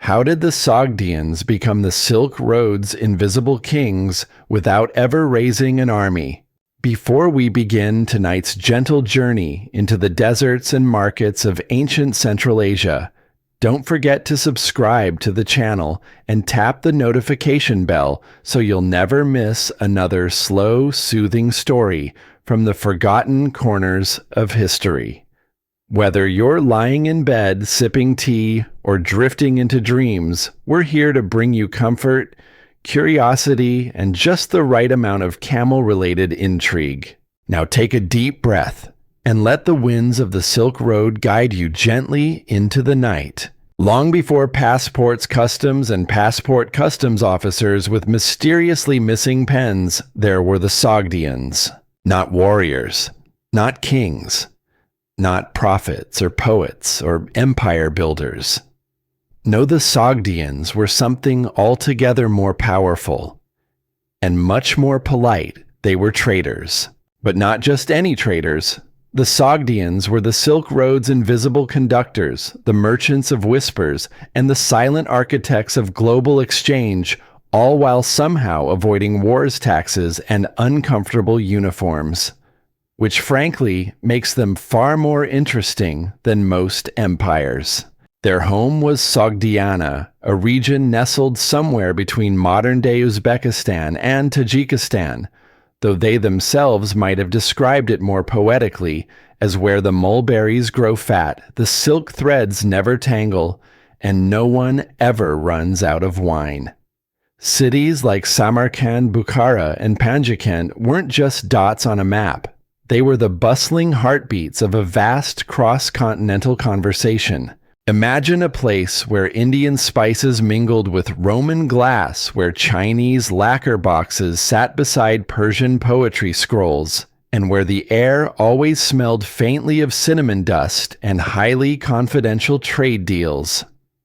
How did the Sogdians become the Silk Road's invisible kings without ever raising an army? Before we begin tonight's gentle journey into the deserts and markets of ancient Central Asia, don't forget to subscribe to the channel and tap the notification bell so you'll never miss another slow, soothing story from the forgotten corners of history. Whether you're lying in bed sipping tea or drifting into dreams, we're here to bring you comfort, curiosity, and just the right amount of camel-related intrigue. Now take a deep breath and let the winds of the Silk Road guide you gently into the night. Long before passports customs and passport customs officers with mysteriously missing pens, there were the Sogdians. Not warriors, not kings, not prophets or poets or empire builders. No, the Sogdians were something altogether more powerful and much more polite. They were traders, but not just any traders. The Sogdians were the Silk Road's invisible conductors, the merchants of whispers, and the silent architects of global exchange, all while somehow avoiding wars, taxes, and uncomfortable uniforms, which frankly makes them far more interesting than most empires. Their home was Sogdiana, a region nestled somewhere between modern-day Uzbekistan and Tajikistan, though they themselves might have described it more poetically as where the mulberries grow fat, the silk threads never tangle, and no one ever runs out of wine. Cities like Samarkand, Bukhara, and Panjikent weren't just dots on a map. They were the bustling heartbeats of a vast cross-continental conversation. Imagine a place where Indian spices mingled with Roman glass, where Chinese lacquer boxes sat beside Persian poetry scrolls, and where the air always smelled faintly of cinnamon dust and highly confidential trade deals.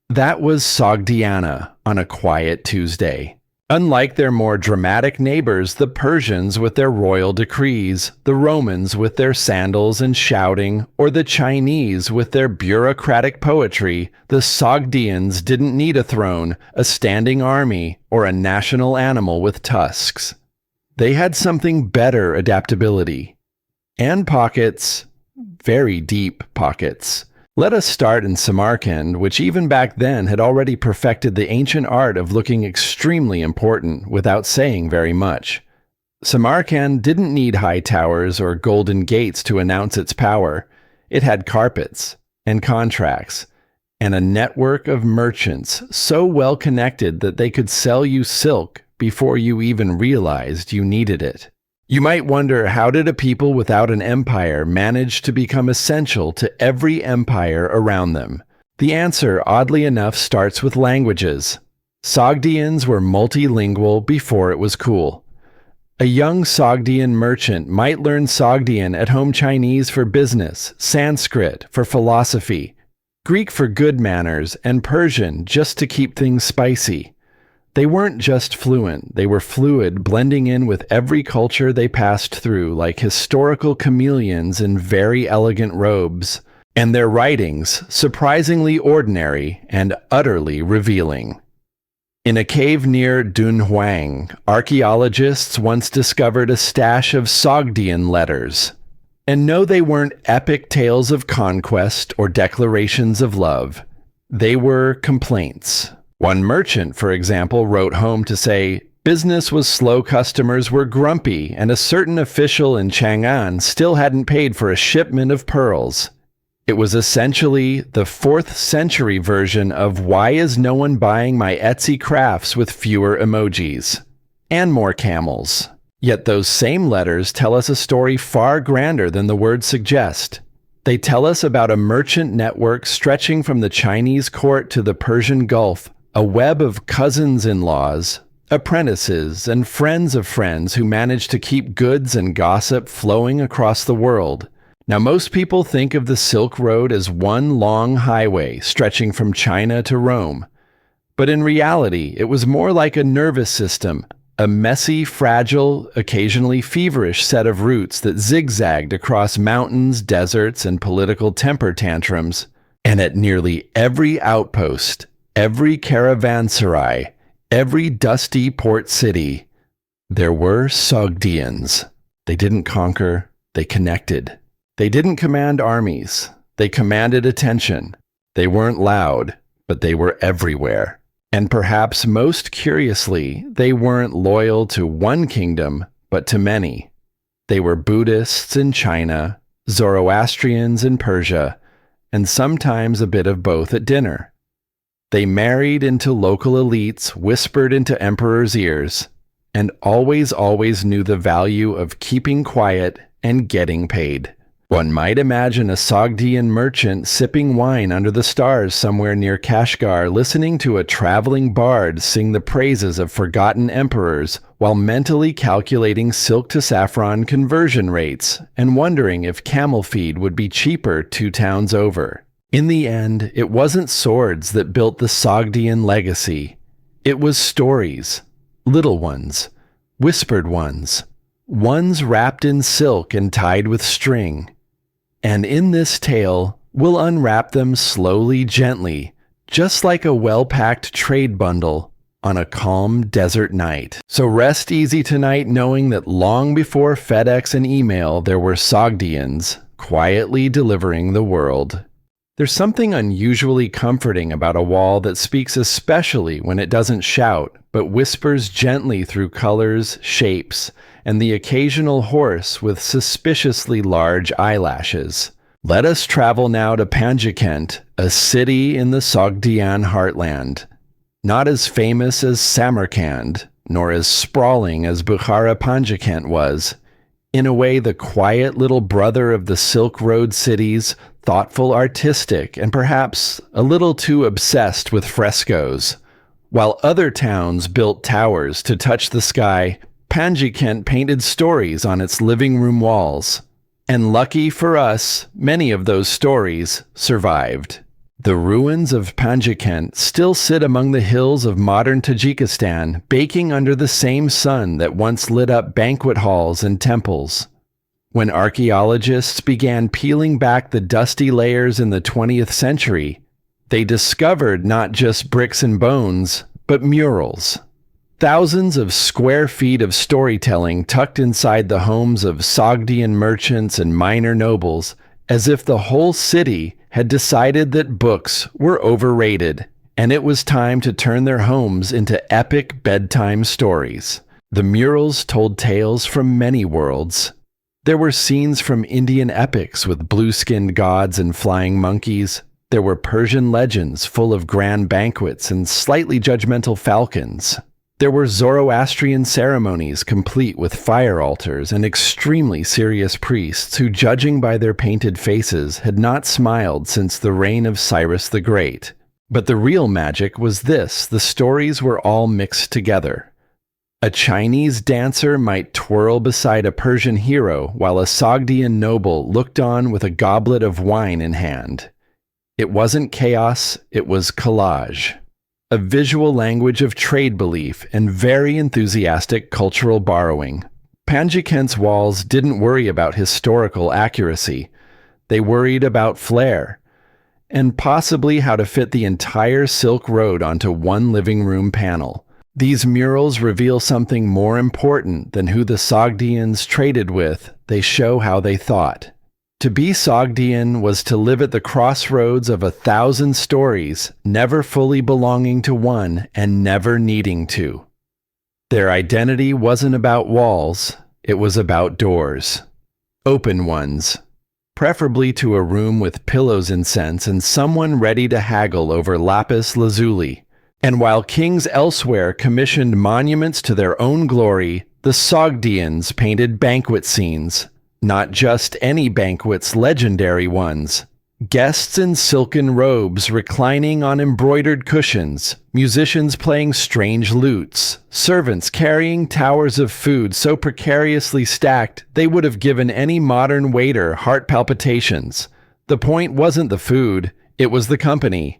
That was Sogdiana on a quiet Tuesday. Unlike their more dramatic neighbors, the Persians with their royal decrees, the Romans with their sandals and shouting, or the Chinese with their bureaucratic poetry, the Sogdians didn't need a throne, a standing army, or a national animal with tusks. They had something better: adaptability. And pockets, very deep pockets. Let us start in Samarkand, which even back then had already perfected the ancient art of looking extremely important without saying very much. Samarkand didn't need high towers or golden gates to announce its power. It had carpets and contracts and a network of merchants so well connected that they could sell you silk before you even realized you needed it. You might wonder, how did a people without an empire manage to become essential to every empire around them? The answer, oddly enough, starts with languages. Sogdians were multilingual before it was cool. A young Sogdian merchant might learn Sogdian at home Chinese for business, Sanskrit for philosophy, Greek for good manners, and Persian just to keep things spicy. They weren't just fluent, they were fluid, blending in with every culture they passed through like historical chameleons in very elegant robes, and their writings surprisingly ordinary and utterly revealing. In a cave near Dunhuang, archaeologists once discovered a stash of Sogdian letters. And no, they weren't epic tales of conquest or declarations of love. They were complaints. One merchant, for example, wrote home to say, business was slow, customers were grumpy, and a certain official in Chang'an still hadn't paid for a shipment of pearls. It was essentially the 4th century version of why is no one buying my Etsy crafts with fewer emojis? And more camels. Yet those same letters tell us a story far grander than the words suggest. They tell us about a merchant network stretching from the Chinese court to the Persian Gulf, a web of cousins-in-laws, apprentices, and friends of friends who managed to keep goods and gossip flowing across the world. Now, most people think of the Silk Road as one long highway stretching from China to Rome. But in reality, it was more like a nervous system, a messy, fragile, occasionally feverish set of routes that zigzagged across mountains, deserts, and political temper tantrums. And at nearly every outpost, every caravanserai, every dusty port city. There were Sogdians. They didn't conquer, they connected. They didn't command armies, they commanded attention. They weren't loud, but they were everywhere. And perhaps most curiously, they weren't loyal to one kingdom, but to many. They were Buddhists in China, Zoroastrians in Persia, and sometimes a bit of both at dinner. They married into local elites, whispered into emperors' ears, and always knew the value of keeping quiet and getting paid. One might imagine a Sogdian merchant sipping wine under the stars somewhere near Kashgar, listening to a traveling bard sing the praises of forgotten emperors while mentally calculating silk to saffron conversion rates and wondering if camel feed would be cheaper 2 towns over. In the end, it wasn't swords that built the Sogdian legacy. It was stories, little ones, whispered ones wrapped in silk and tied with string. And in this tale, we'll unwrap them slowly, gently, just like a well-packed trade bundle on a calm desert night. So rest easy tonight knowing that long before FedEx and email, there were Sogdians quietly delivering the world. There's something unusually comforting about a wall that speaks especially when it doesn't shout, but whispers gently through colors, shapes, and the occasional horse with suspiciously large eyelashes. Let us travel now to Panjikent, a city in the Sogdian heartland. Not as famous as Samarkand, nor as sprawling as Bukhara Panjikent was. In a way, the quiet little brother of the Silk Road cities, thoughtful, artistic, and perhaps a little too obsessed with frescoes. While other towns built towers to touch the sky, Panjikent painted stories on its living room walls. And lucky for us, many of those stories survived. The ruins of Panjikent still sit among the hills of modern Tajikistan, baking under the same sun that once lit up banquet halls and temples. When archaeologists began peeling back the dusty layers in the 20th century, they discovered not just bricks and bones, but murals. Thousands of square feet of storytelling tucked inside the homes of Sogdian merchants and minor nobles, as if the whole city had decided that books were overrated, and it was time to turn their homes into epic bedtime stories. The murals told tales from many worlds. There were scenes from Indian epics with blue-skinned gods and flying monkeys. There were Persian legends full of grand banquets and slightly judgmental falcons. There were Zoroastrian ceremonies complete with fire altars and extremely serious priests who, judging by their painted faces, had not smiled since the reign of Cyrus the Great. But the real magic was this: the stories were all mixed together. A Chinese dancer might twirl beside a Persian hero while a Sogdian noble looked on with a goblet of wine in hand. It wasn't chaos, it was collage. A visual language of trade belief and very enthusiastic cultural borrowing. Panjikent's walls didn't worry about historical accuracy. They worried about flair, and possibly how to fit the entire Silk Road onto one living room panel. These murals reveal something more important than who the Sogdians traded with. They show how they thought. To be Sogdian was to live at the crossroads of 1,000 stories, never fully belonging to one and never needing to. Their identity wasn't about walls, it was about doors. Open ones, preferably to a room with pillows and scents and someone ready to haggle over lapis lazuli. And while kings elsewhere commissioned monuments to their own glory, the Sogdians painted banquet scenes. Not just any banquets, legendary ones. Guests in silken robes reclining on embroidered cushions, musicians playing strange lutes, servants carrying towers of food so precariously stacked they would have given any modern waiter heart palpitations. The point wasn't the food, it was the company.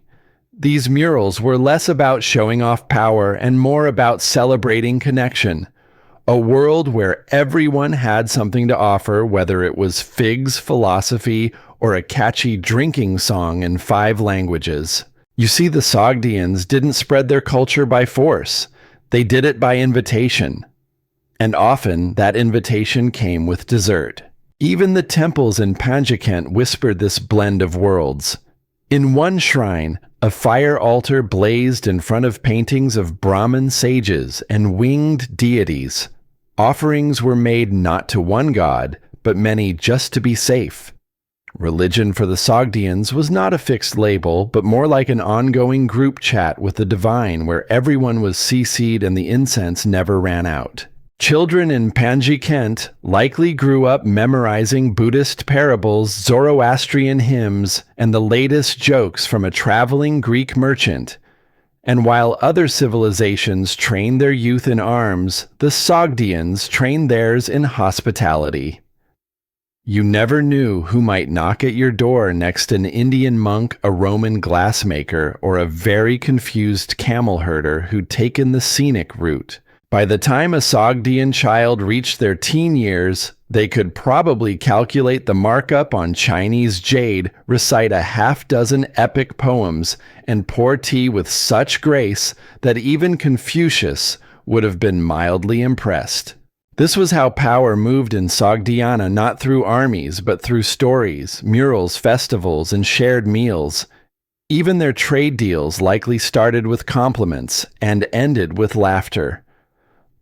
These murals were less about showing off power and more about celebrating connection. A world where everyone had something to offer, whether it was figs philosophy or a catchy drinking song in 5 languages. You see, the Sogdians didn't spread their culture by force. They did it by invitation. And often that invitation came with dessert. Even the temples in Panjikent whispered this blend of worlds. In one shrine, a fire altar blazed in front of paintings of Brahmin sages and winged deities. Offerings were made not to one god, but many just to be safe. Religion for the Sogdians was not a fixed label, but more like an ongoing group chat with the divine where everyone was CC'd and the incense never ran out. Children in Panjikent likely grew up memorizing Buddhist parables, Zoroastrian hymns, and the latest jokes from a traveling Greek merchant. And while other civilizations trained their youth in arms, the Sogdians trained theirs in hospitality. You never knew who might knock at your door next an Indian monk, a Roman glassmaker, or a very confused camel herder who'd taken the scenic route. By the time a Sogdian child reached their teen years, they could probably calculate the markup on Chinese jade, recite a half-dozen epic poems, and pour tea with such grace that even Confucius would have been mildly impressed. This was how power moved in Sogdiana, not through armies, but through stories, murals, festivals, and shared meals. Even their trade deals likely started with compliments and ended with laughter.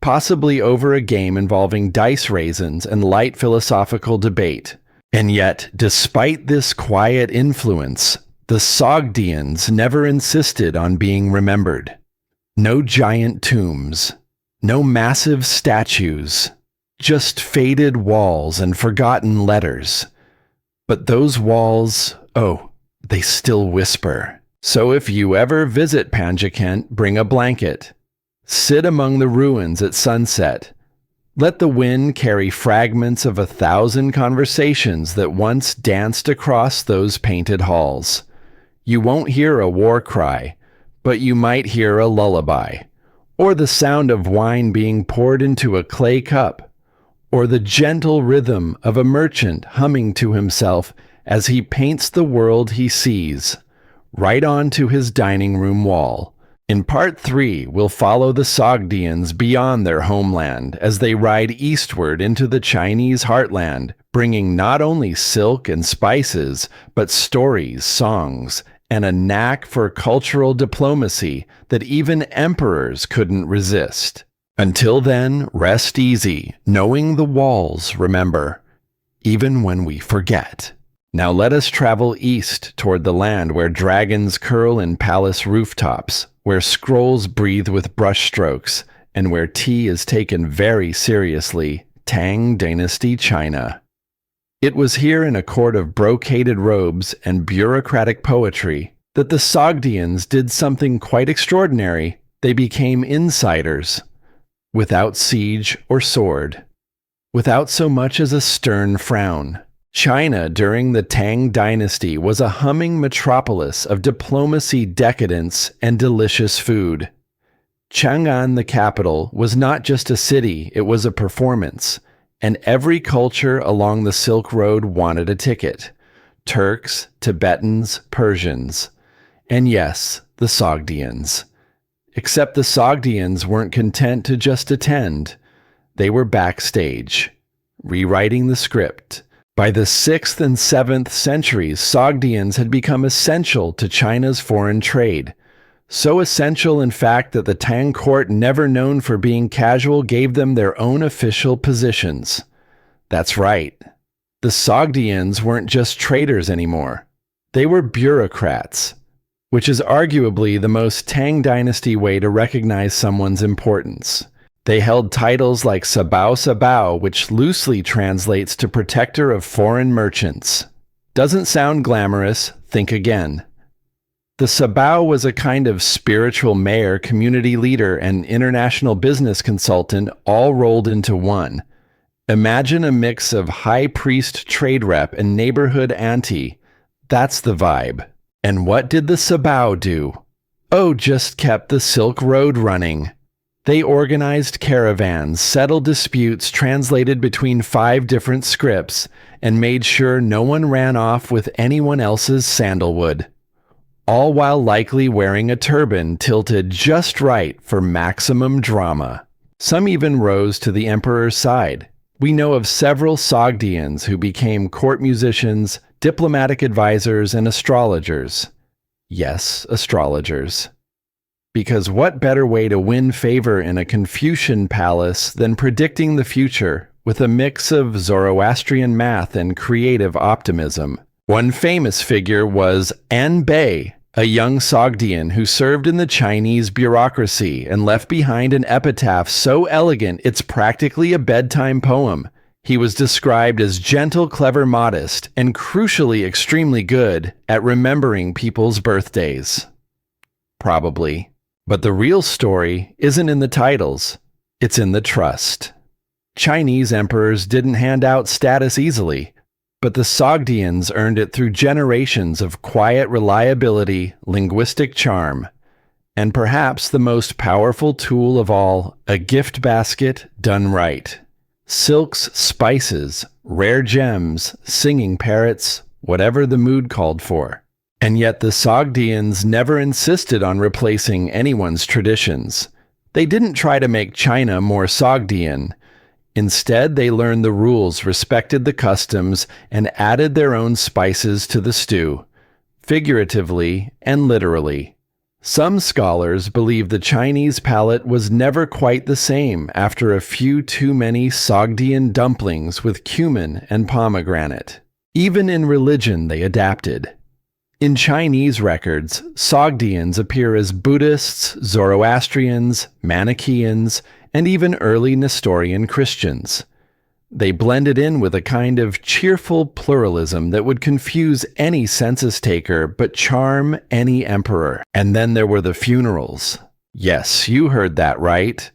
Possibly over a game involving dice raisins and light philosophical debate. And yet, despite this quiet influence, the Sogdians never insisted on being remembered. No giant tombs, no massive statues, just faded walls and forgotten letters. But those walls, they still whisper. So if you ever visit Panjikent, bring a blanket. Sit among the ruins at sunset. Let the wind carry fragments of 1,000 conversations that once danced across those painted halls. You won't hear a war cry, but you might hear a lullaby, or the sound of wine being poured into a clay cup, or the gentle rhythm of a merchant humming to himself as he paints the world he sees, right onto his dining room wall. In Part 3, we'll follow the Sogdians beyond their homeland as they ride eastward into the Chinese heartland, bringing not only silk and spices, but stories, songs, and a knack for cultural diplomacy that even emperors couldn't resist. Until then, rest easy, knowing the walls remember, even when we forget. Now let us travel east toward the land where dragons curl in palace rooftops, where scrolls breathe with brushstrokes, and where tea is taken very seriously, Tang Dynasty China. It was here in a court of brocaded robes and bureaucratic poetry that the Sogdians did something quite extraordinary. They became insiders, without siege or sword, without so much as a stern frown. China during the Tang Dynasty was a humming metropolis of diplomacy, decadence, and delicious food. Chang'an, the capital, was not just a city, it was a performance, and every culture along the Silk Road wanted a ticket. Turks, Tibetans, Persians, and yes, the Sogdians. Except the Sogdians weren't content to just attend. They were backstage, rewriting the script. By the 6th and 7th centuries, Sogdians had become essential to China's foreign trade. So essential, in fact, that the Tang court, never known for being casual, gave them their own official positions. That's right. The Sogdians weren't just traders anymore. They were bureaucrats, which is arguably the most Tang Dynasty way to recognize someone's importance. They held titles like Sabao Sabao, which loosely translates to protector of foreign merchants. Doesn't sound glamorous, think again. The Sabao was a kind of spiritual mayor, community leader, and international business consultant all rolled into one. Imagine a mix of high priest trade rep and neighborhood auntie. That's the vibe. And what did the Sabao do? Just kept the Silk Road running. They organized caravans, settled disputes translated between 5 different scripts, and made sure no one ran off with anyone else's sandalwood. all while likely wearing a turban tilted just right for maximum drama. Some even rose to the emperor's side. We know of several Sogdians who became court musicians, diplomatic advisors, and astrologers. Yes, astrologers. Because what better way to win favor in a Confucian palace than predicting the future with a mix of Zoroastrian math and creative optimism? One famous figure was Anbei, a young Sogdian who served in the Chinese bureaucracy and left behind an epitaph so elegant it's practically a bedtime poem. He was described as gentle, clever, modest, and crucially extremely good at remembering people's birthdays. Probably. But the real story isn't in the titles, it's in the trust. Chinese emperors didn't hand out status easily, but the Sogdians earned it through generations of quiet reliability, linguistic charm, and perhaps the most powerful tool of all, a gift basket done right. Silks, spices, rare gems, singing parrots, whatever the mood called for. And yet the Sogdians never insisted on replacing anyone's traditions. They didn't try to make China more Sogdian. Instead, they learned the rules, respected the customs, and added their own spices to the stew, figuratively and literally. Some scholars believe the Chinese palate was never quite the same after a few too many Sogdian dumplings with cumin and pomegranate. Even in religion, they adapted. In Chinese records, Sogdians appear as Buddhists, Zoroastrians, Manichaeans, and even early Nestorian Christians. They blended in with a kind of cheerful pluralism that would confuse any census taker but charm any emperor. And then there were the funerals. Yes, you heard that right.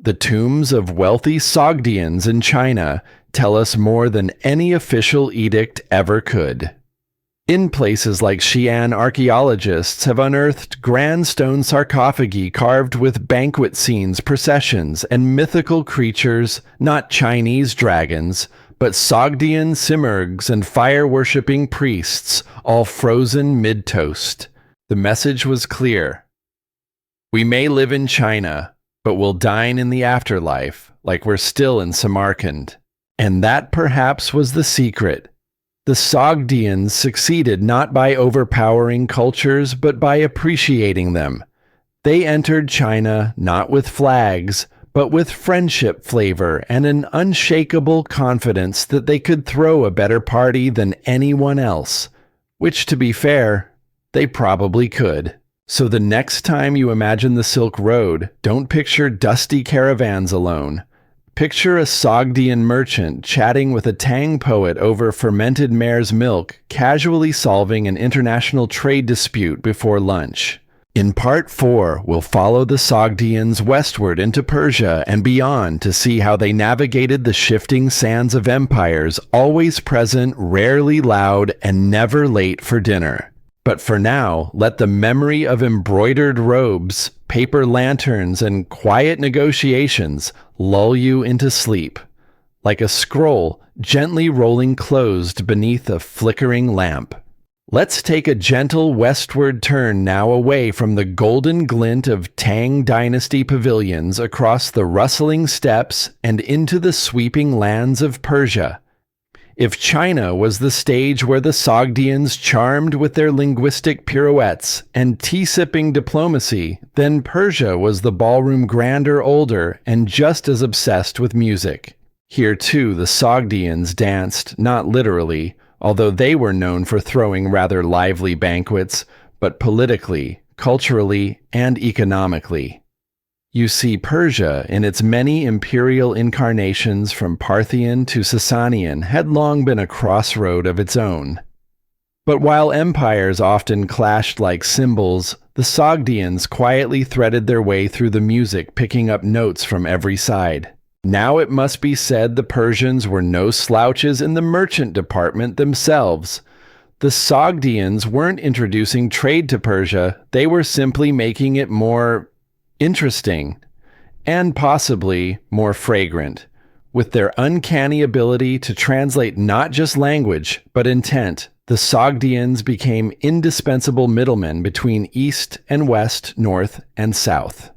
The tombs of wealthy Sogdians in China tell us more than any official edict ever could. In places like Xi'an, archaeologists have unearthed grand stone sarcophagi carved with banquet scenes, processions, and mythical creatures, not Chinese dragons, but Sogdian simurgs and fire-worshipping priests, all frozen mid-toast. The message was clear. We may live in China, but we'll dine in the afterlife like we're still in Samarkand. And that perhaps was the secret. The Sogdians succeeded not by overpowering cultures, but by appreciating them. They entered China not with flags, but with friendship flavor and an unshakable confidence that they could throw a better party than anyone else, which, to be fair, they probably could. So the next time you imagine the Silk Road, don't picture dusty caravans alone. Picture a Sogdian merchant chatting with a Tang poet over fermented mare's milk, casually solving an international trade dispute before lunch. In Part 4, we'll follow the Sogdians westward into Persia and beyond to see how they navigated the shifting sands of empires, always present, rarely loud, and never late for dinner. But for now, let the memory of embroidered robes, paper lanterns, and quiet negotiations lull you into sleep, like a scroll gently rolling closed beneath a flickering lamp. Let's take a gentle westward turn now away from the golden glint of Tang Dynasty pavilions across the rustling steppes and into the sweeping lands of Persia. If China was the stage where the Sogdians charmed with their linguistic pirouettes and tea-sipping diplomacy, then Persia was the ballroom grander older and just as obsessed with music. Here too the Sogdians danced, not literally, although they were known for throwing rather lively banquets, but politically, culturally, and economically. You see, Persia, in its many imperial incarnations from Parthian to Sasanian, had long been a crossroad of its own. But while empires often clashed like cymbals, the Sogdians quietly threaded their way through the music, picking up notes from every side. Now it must be said the Persians were no slouches in the merchant department themselves. The Sogdians weren't introducing trade to Persia, they were simply making it more interesting, and possibly more fragrant, with their uncanny ability to translate not just language, but intent, the Sogdians became indispensable middlemen between east and west, north and south.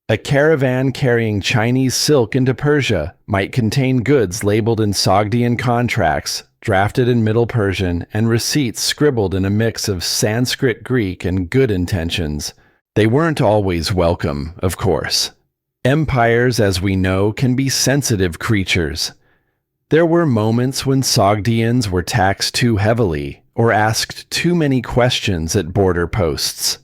A caravan carrying Chinese silk into Persia might contain goods labeled in Sogdian contracts, drafted in Middle Persian, and receipts scribbled in a mix of Sanskrit, Greek, and good intentions. They weren't always welcome, of course. Empires, as we know, can be sensitive creatures. There were moments when Sogdians were taxed too heavily or asked too many questions at border posts.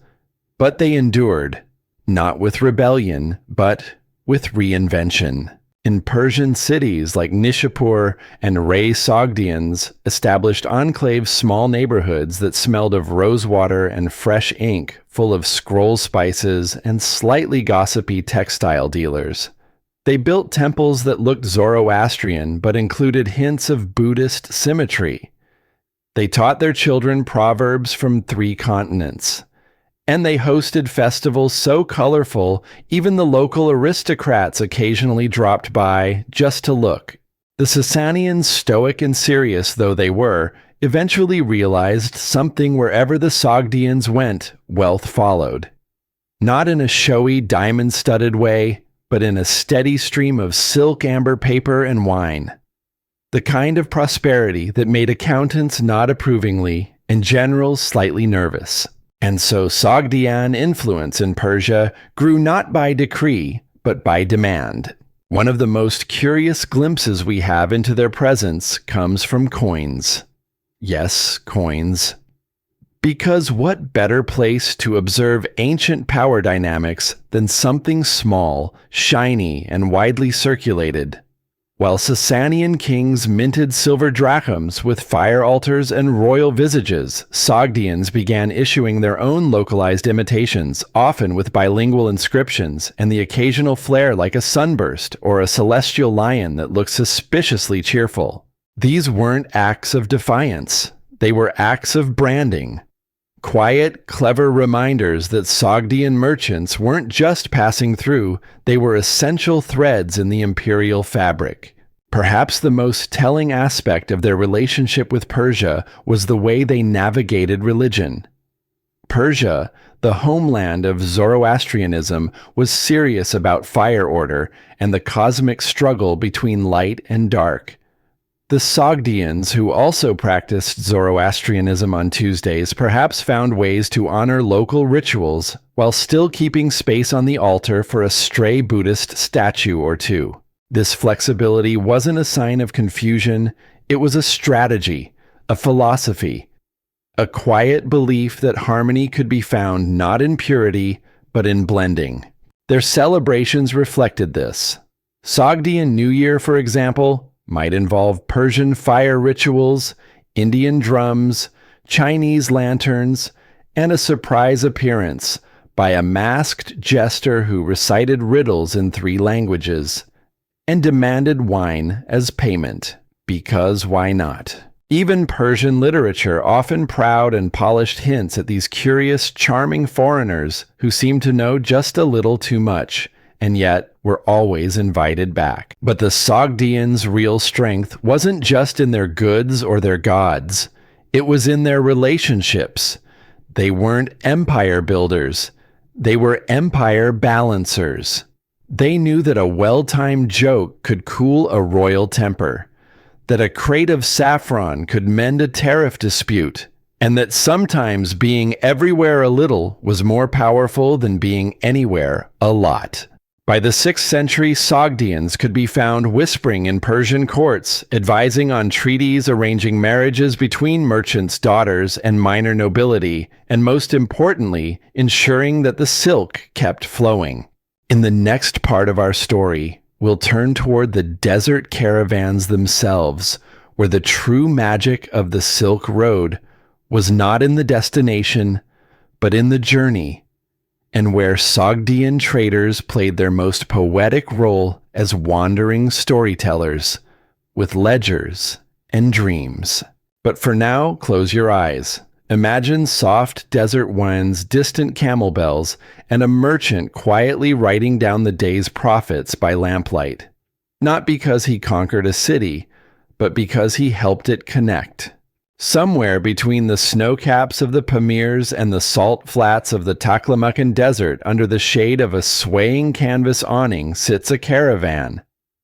But they endured, not with rebellion, but with reinvention. In Persian cities like Nishapur and Ray, Sogdians established enclave small neighborhoods that smelled of rosewater and fresh ink, full of scroll spices and slightly gossipy textile dealers. They built temples that looked Zoroastrian but included hints of Buddhist symmetry. They taught their children proverbs from 3 continents. And they hosted festivals so colorful, even the local aristocrats occasionally dropped by just to look. The Sasanians, stoic and serious though they were, eventually realized something wherever the Sogdians went, wealth followed. Not in a showy, diamond-studded way, but in a steady stream of silk, amber paper, and wine. The kind of prosperity that made accountants nod approvingly and generals slightly nervous. And so Sogdian influence in Persia grew not by decree, but by demand. One of the most curious glimpses we have into their presence comes from coins. Yes, coins. Because what better place to observe ancient power dynamics than something small, shiny, and widely circulated? While Sasanian kings minted silver drachms with fire altars and royal visages, Sogdians began issuing their own localized imitations, often with bilingual inscriptions and the occasional flair like a sunburst or a celestial lion that looked suspiciously cheerful. These weren't acts of defiance. They were acts of branding. Quiet, clever reminders that Sogdian merchants weren't just passing through, they were essential threads in the imperial fabric. Perhaps the most telling aspect of their relationship with Persia was the way they navigated religion. Persia, the homeland of Zoroastrianism, was serious about fire order and the cosmic struggle between light and dark. The Sogdians, who also practiced Zoroastrianism on Tuesdays, perhaps found ways to honor local rituals while still keeping space on the altar for a stray Buddhist statue or two. This flexibility wasn't a sign of confusion, it was a strategy, a philosophy, a quiet belief that harmony could be found not in purity, but in blending. Their celebrations reflected this. Sogdian New Year, for example, might involve Persian fire rituals, Indian drums, Chinese lanterns, and a surprise appearance by a masked jester who recited riddles in 3 languages and demanded wine as payment, because why not? Even Persian literature often proud and polished hints at these curious, charming foreigners who seem to know just a little too much, and yet were always invited back. But the Sogdians' real strength wasn't just in their goods or their gods. It was in their relationships. They weren't empire builders. They were empire balancers. They knew that a well-timed joke could cool a royal temper, that a crate of saffron could mend a tariff dispute, and that sometimes being everywhere a little was more powerful than being anywhere a lot. By the 6th century, Sogdians could be found whispering in Persian courts, advising on treaties arranging marriages between merchants' daughters and minor nobility, and most importantly, ensuring that the silk kept flowing. In the next part of our story, we'll turn toward the desert caravans themselves, where the true magic of the Silk Road was not in the destination, but in the journey, and where Sogdian traders played their most poetic role as wandering storytellers, with ledgers and dreams. But for now, close your eyes. Imagine soft desert winds, distant camel bells, and a merchant quietly writing down the day's profits by lamplight. Not because he conquered a city, but because he helped it connect. Somewhere between the snow caps of the Pamirs and the salt flats of the Taklamakan Desert, under the shade of a swaying canvas awning, sits a caravan.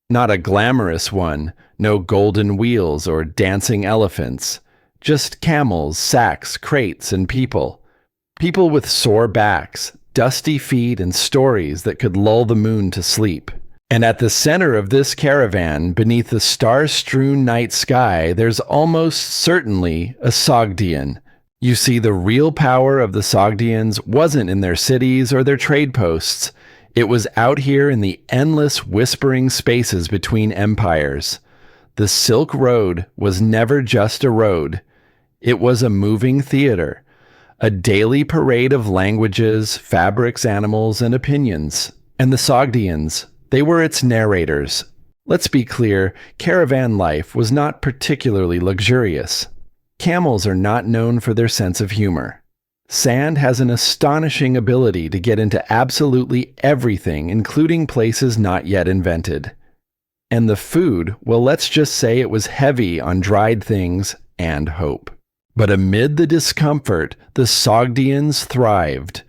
Not a glamorous one, no golden wheels or dancing elephants. Just camels, sacks, crates, and people. People with sore backs, dusty feet, and stories that could lull the moon to sleep. And at the center of this caravan, beneath the star-strewn night sky, there's almost certainly a Sogdian. You see, the real power of the Sogdians wasn't in their cities or their trade posts. It was out here in the endless whispering spaces between empires. The Silk Road was never just a road. It was a moving theater, a daily parade of languages, fabrics, animals, and opinions. And the Sogdians, they were its narrators. Let's be clear, caravan life was not particularly luxurious. Camels are not known for their sense of humor. Sand has an astonishing ability to get into absolutely everything, including places not yet invented. And the food, well, let's just say it was heavy on dried things and hope. But amid the discomfort, the Sogdians thrived.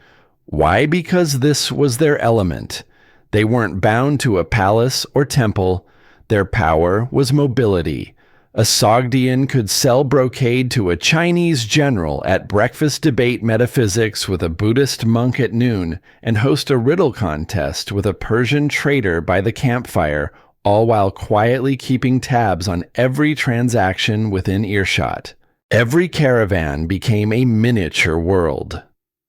Why? Because this was their element. They weren't bound to a palace or temple. Their power was mobility. A Sogdian could sell brocade to a Chinese general at breakfast, debate metaphysics with a Buddhist monk at noon, and host a riddle contest with a Persian trader by the campfire, all while quietly keeping tabs on every transaction within earshot. Every caravan became a miniature world.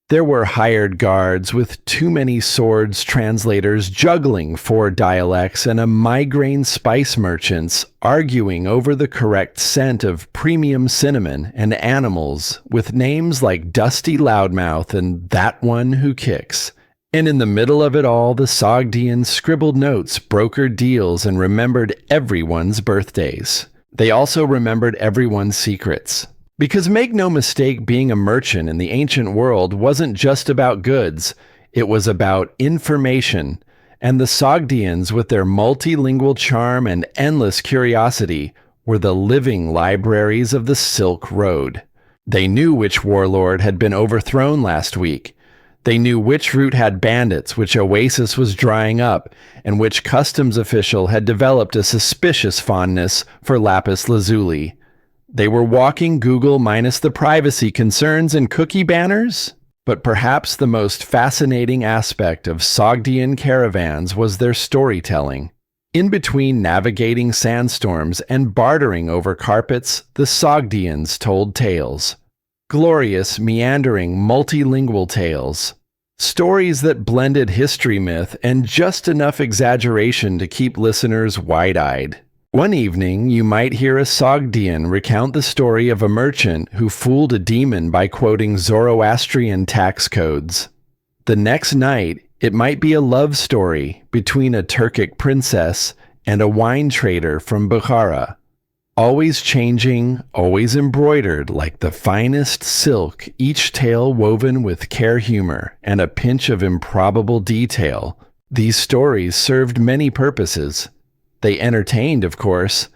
There were hired guards with too many swords, translators juggling 4 dialects, and a migraine spice merchants arguing over the correct scent of premium cinnamon, and animals with names like Dusty Loudmouth and That One Who Kicks. And in the middle of it all, the Sogdians scribbled notes, brokered deals, and remembered everyone's birthdays. They also remembered everyone's secrets. Because make no mistake, being a merchant in the ancient world wasn't just about goods, it was about information. And the Sogdians, with their multilingual charm and endless curiosity, were the living libraries of the Silk Road. They knew which warlord had been overthrown last week. They knew which route had bandits, which oasis was drying up, and which customs official had developed a suspicious fondness for lapis lazuli. They were walking Google minus the privacy concerns and cookie banners. But perhaps the most fascinating aspect of Sogdian caravans was their storytelling. In between navigating sandstorms and bartering over carpets, the Sogdians told tales. Glorious, meandering, multilingual tales. Stories that blended history, myth, and just enough exaggeration to keep listeners wide-eyed. One evening, you might hear a Sogdian recount the story of a merchant who fooled a demon by quoting Zoroastrian tax codes. The next night, it might be a love story between a Turkic princess and a wine trader from Bukhara. Always changing, always embroidered like the finest silk, each tale woven with care, humor, and a pinch of improbable detail. These stories served many purposes. They entertained, of course,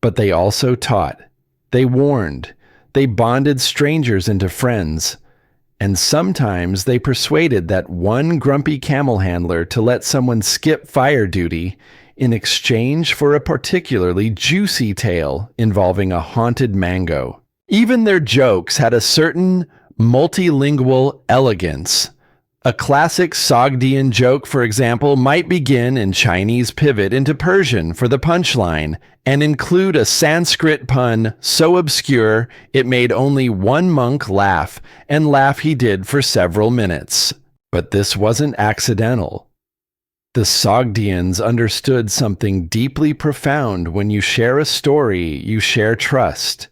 but they also taught. They warned. They bonded strangers into friends. And sometimes they persuaded that one grumpy camel handler to let someone skip fire duty in exchange for a particularly juicy tale involving a haunted mango. Even their jokes had a certain multilingual elegance. A classic Sogdian joke, for example, might begin in Chinese, pivot into Persian for the punchline, and include a Sanskrit pun so obscure it made only one monk laugh, and laugh he did for several minutes. But this wasn't accidental. The Sogdians understood something deeply profound. When you share a story, you share trust.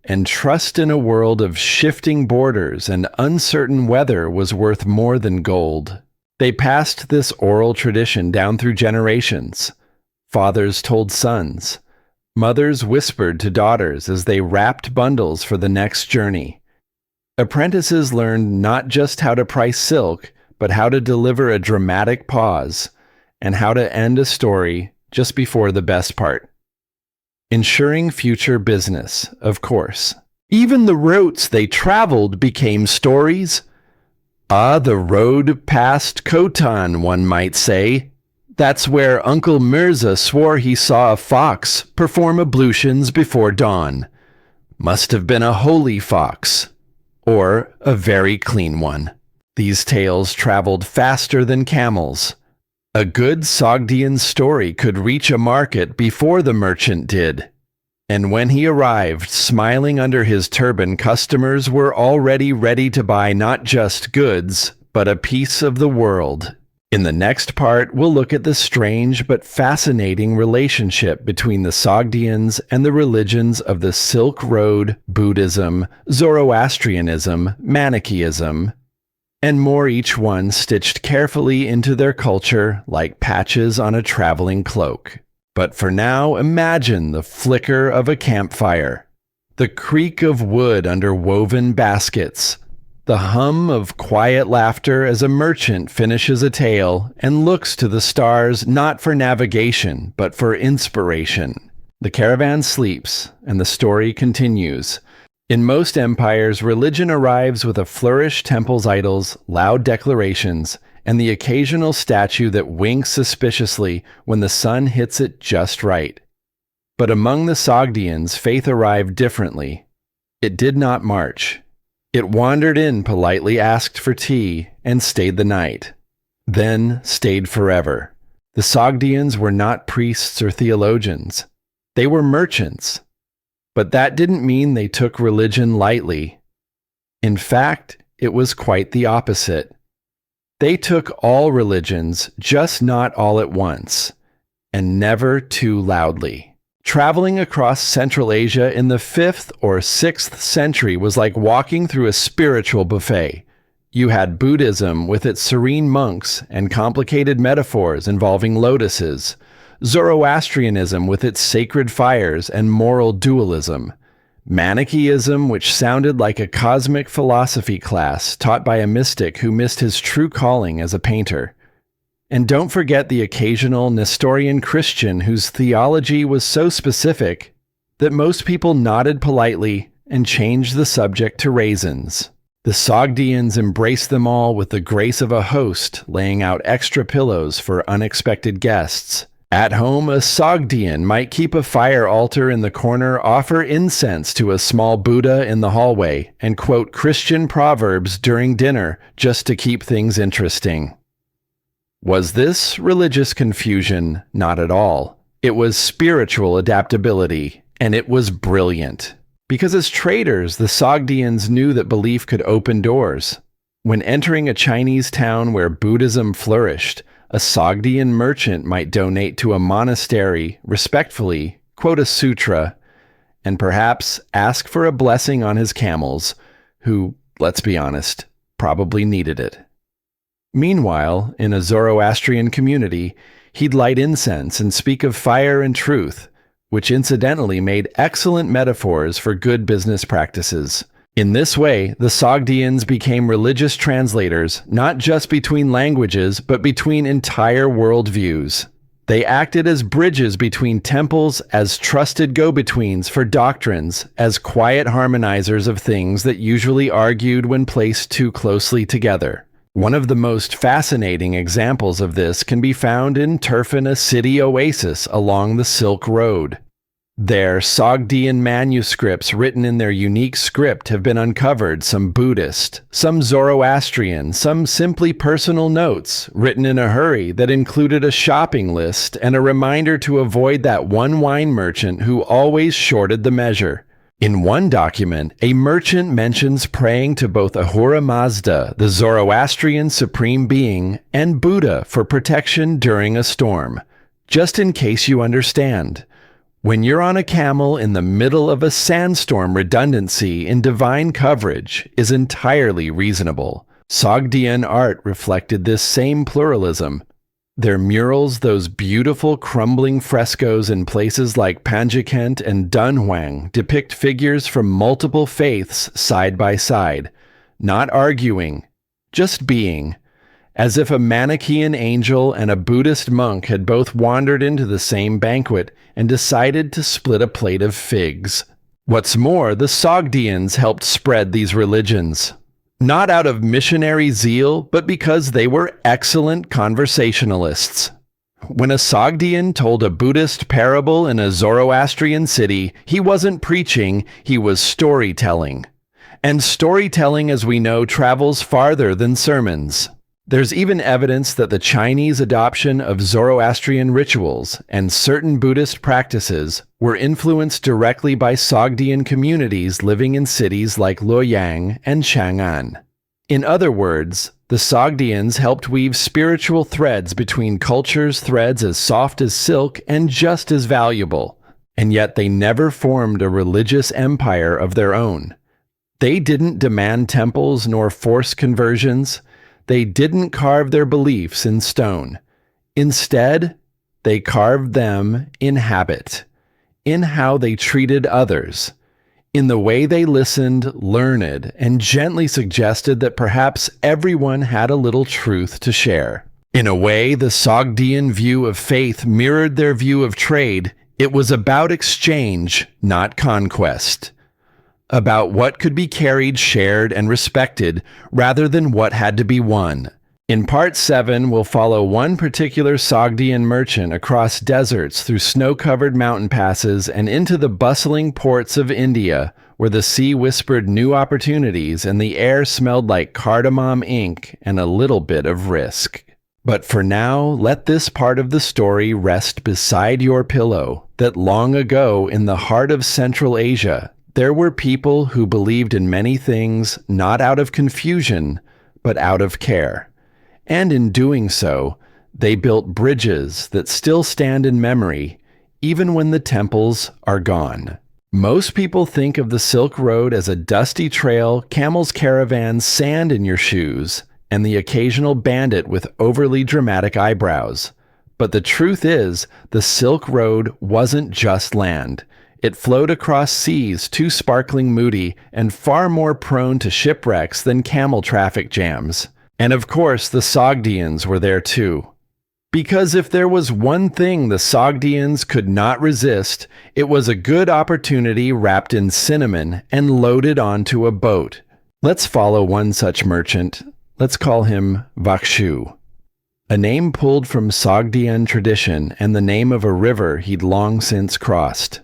And trust in a world of shifting borders and uncertain weather was worth more than gold. They passed this oral tradition down through generations. Fathers told sons. Mothers whispered to daughters as they wrapped bundles for the next journey. Apprentices learned not just how to price silk, but how to deliver a dramatic pause, and how to end a story just before the best part. Ensuring future business, of course. Even the routes they traveled became stories. Ah, the road past Khotan, one might say. That's where Uncle Mirza swore he saw a fox perform ablutions before dawn. Must have been a holy fox, or a very clean one. These tales traveled faster than camels. A good Sogdian story could reach a market before the merchant did. And when he arrived, smiling under his turban, customers were already ready to buy not just goods, but a piece of the world. In the next part, we'll look at the strange but fascinating relationship between the Sogdians and the religions of the Silk Road, Buddhism, Zoroastrianism, Manichaeism, and more, each one stitched carefully into their culture like patches on a traveling cloak. But for now, imagine the flicker of a campfire, the creak of wood under woven baskets, the hum of quiet laughter as a merchant finishes a tale and looks to the stars not for navigation, but for inspiration. The caravan sleeps, and the story continues. In most empires, religion arrives with a flourish, temples, idols, loud declarations, and the occasional statue that winks suspiciously when the sun hits it just right. But among the Sogdians, faith arrived differently. It did not march. It wandered in, politely asked for tea, and stayed the night. Then stayed forever. The Sogdians were not priests or theologians. They were merchants. But that didn't mean they took religion lightly. In fact, it was quite the opposite. They took all religions, just not all at once, and never too loudly. Traveling across Central Asia in the 5th or 6th century was like walking through a spiritual buffet. You had Buddhism with its serene monks and complicated metaphors involving lotuses, Zoroastrianism with its sacred fires and moral dualism, Manichaeism, which sounded like a cosmic philosophy class taught by a mystic who missed his true calling as a painter. And don't forget the occasional Nestorian Christian whose theology was so specific that most people nodded politely and changed the subject to raisins. The Sogdians embraced them all with the grace of a host, laying out extra pillows for unexpected guests. At home, a Sogdian might keep a fire altar in the corner, offer incense to a small Buddha in the hallway, and quote Christian proverbs during dinner just to keep things interesting. Was this religious confusion? Not at all. It was spiritual adaptability, and it was brilliant. Because as traders, the Sogdians knew that belief could open doors. When entering a Chinese town where Buddhism flourished, a Sogdian merchant might donate to a monastery, respectfully, quote a sutra, and perhaps ask for a blessing on his camels, who, let's be honest, probably needed it. Meanwhile, in a Zoroastrian community, he'd light incense and speak of fire and truth, which incidentally made excellent metaphors for good business practices. In this way, the Sogdians became religious translators, not just between languages, but between entire worldviews. They acted as bridges between temples, as trusted go-betweens for doctrines, as quiet harmonizers of things that usually argued when placed too closely together. One of the most fascinating examples of this can be found in Turfan, a city oasis along the Silk Road. There, Sogdian manuscripts written in their unique script have been uncovered, some Buddhist, some Zoroastrian, some simply personal notes written in a hurry that included a shopping list and a reminder to avoid that one wine merchant who always shorted the measure. In one document, a merchant mentions praying to both Ahura Mazda, the Zoroastrian supreme being, and Buddha for protection during a storm. Just in case you understand. When you're on a camel in the middle of a sandstorm, redundancy in divine coverage is entirely reasonable. Sogdian art reflected this same pluralism. Their murals, those beautiful crumbling frescoes in places like Panjikent and Dunhuang, depict figures from multiple faiths side by side, not arguing, just being. As if a Manichaean angel and a Buddhist monk had both wandered into the same banquet and decided to split a plate of figs. What's more, the Sogdians helped spread these religions, not out of missionary zeal, but because they were excellent conversationalists. When a Sogdian told a Buddhist parable in a Zoroastrian city, he wasn't preaching, he was storytelling. And storytelling, as we know, travels farther than sermons. There's even evidence that the Chinese adoption of Zoroastrian rituals and certain Buddhist practices were influenced directly by Sogdian communities living in cities like Luoyang and Chang'an. In other words, the Sogdians helped weave spiritual threads between cultures, threads as soft as silk and just as valuable. And yet they never formed a religious empire of their own. They didn't demand temples nor force conversions. They didn't carve their beliefs in stone. Instead, they carved them in habit, in how they treated others, in the way they listened, learned, and gently suggested that perhaps everyone had a little truth to share. In a way, the Sogdian view of faith mirrored their view of trade. It was about exchange, not conquest. About what could be carried, shared, and respected, rather than what had to be won. In Part 7, we'll follow one particular Sogdian merchant across deserts through snow-covered mountain passes and into the bustling ports of India, where the sea whispered new opportunities and the air smelled like cardamom ink and a little bit of risk. But for now, let this part of the story rest beside your pillow, that long ago in the heart of Central Asia, there were people who believed in many things not out of confusion, but out of care. And in doing so, they built bridges that still stand in memory, even when the temples are gone. Most people think of the Silk Road as a dusty trail, camels' caravans, sand in your shoes, and the occasional bandit with overly dramatic eyebrows. But the truth is, the Silk Road wasn't just land. It flowed across seas too sparkling moody and far more prone to shipwrecks than camel traffic jams. And of course, the Sogdians were there too. Because if there was one thing the Sogdians could not resist, it was a good opportunity wrapped in cinnamon and loaded onto a boat. Let's follow one such merchant. Let's call him Vakshu. A name pulled from Sogdian tradition and the name of a river he'd long since crossed.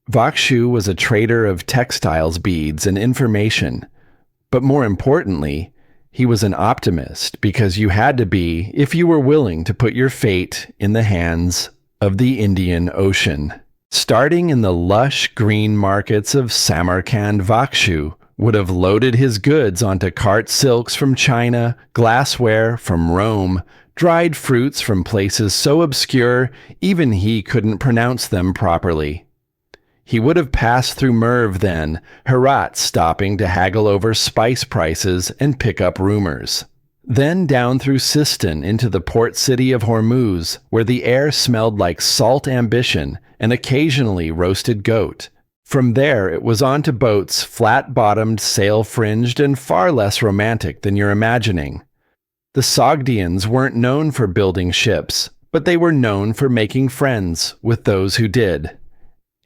Vakshu was a trader of textiles, beads, and information. But more importantly, he was an optimist, because you had to be if you were willing to put your fate in the hands of the Indian Ocean. Starting in the lush green markets of Samarkand, Vakshu would have loaded his goods onto cart silks from China, glassware from Rome, dried fruits from places so obscure even he couldn't pronounce them properly. He would have passed through Merv then, Herat stopping to haggle over spice prices and pick up rumors. Then down through Sistan into the port city of Hormuz, where the air smelled like salt ambition and occasionally roasted goat. From there it was on to boats, flat-bottomed, sail-fringed, and far less romantic than you're imagining. The Sogdians weren't known for building ships, but they were known for making friends with those who did.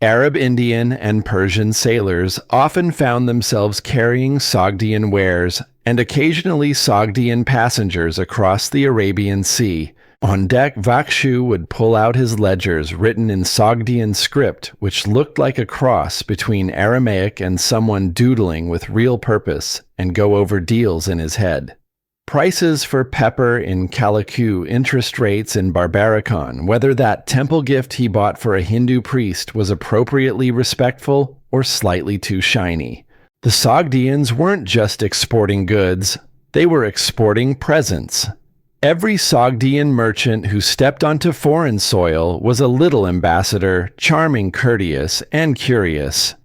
Arab, Indian, and Persian sailors often found themselves carrying Sogdian wares, and occasionally Sogdian passengers across the Arabian Sea. On deck, Vakshu would pull out his ledgers written in Sogdian script, which looked like a cross between Aramaic and someone doodling with real purpose, and go over deals in his head. Prices for pepper in Calicut, interest rates in Barbaricon, whether that temple gift he bought for a Hindu priest was appropriately respectful or slightly too shiny. The Sogdians weren't just exporting goods, they were exporting presents. Every Sogdian merchant who stepped onto foreign soil was a little ambassador, charming, courteous, and curious.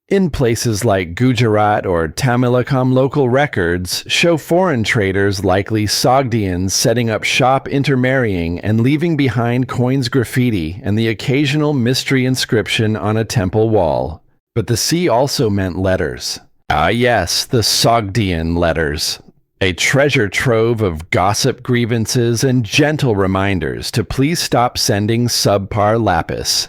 In places like Gujarat or Tamilakam, local records show foreign traders, likely Sogdians, setting up shop, intermarrying, and leaving behind coins, graffiti, and the occasional mystery inscription on a temple wall. But the sea also meant letters. Ah yes, the Sogdian letters. A treasure trove of gossip, grievances, and gentle reminders to please stop sending subpar lapis.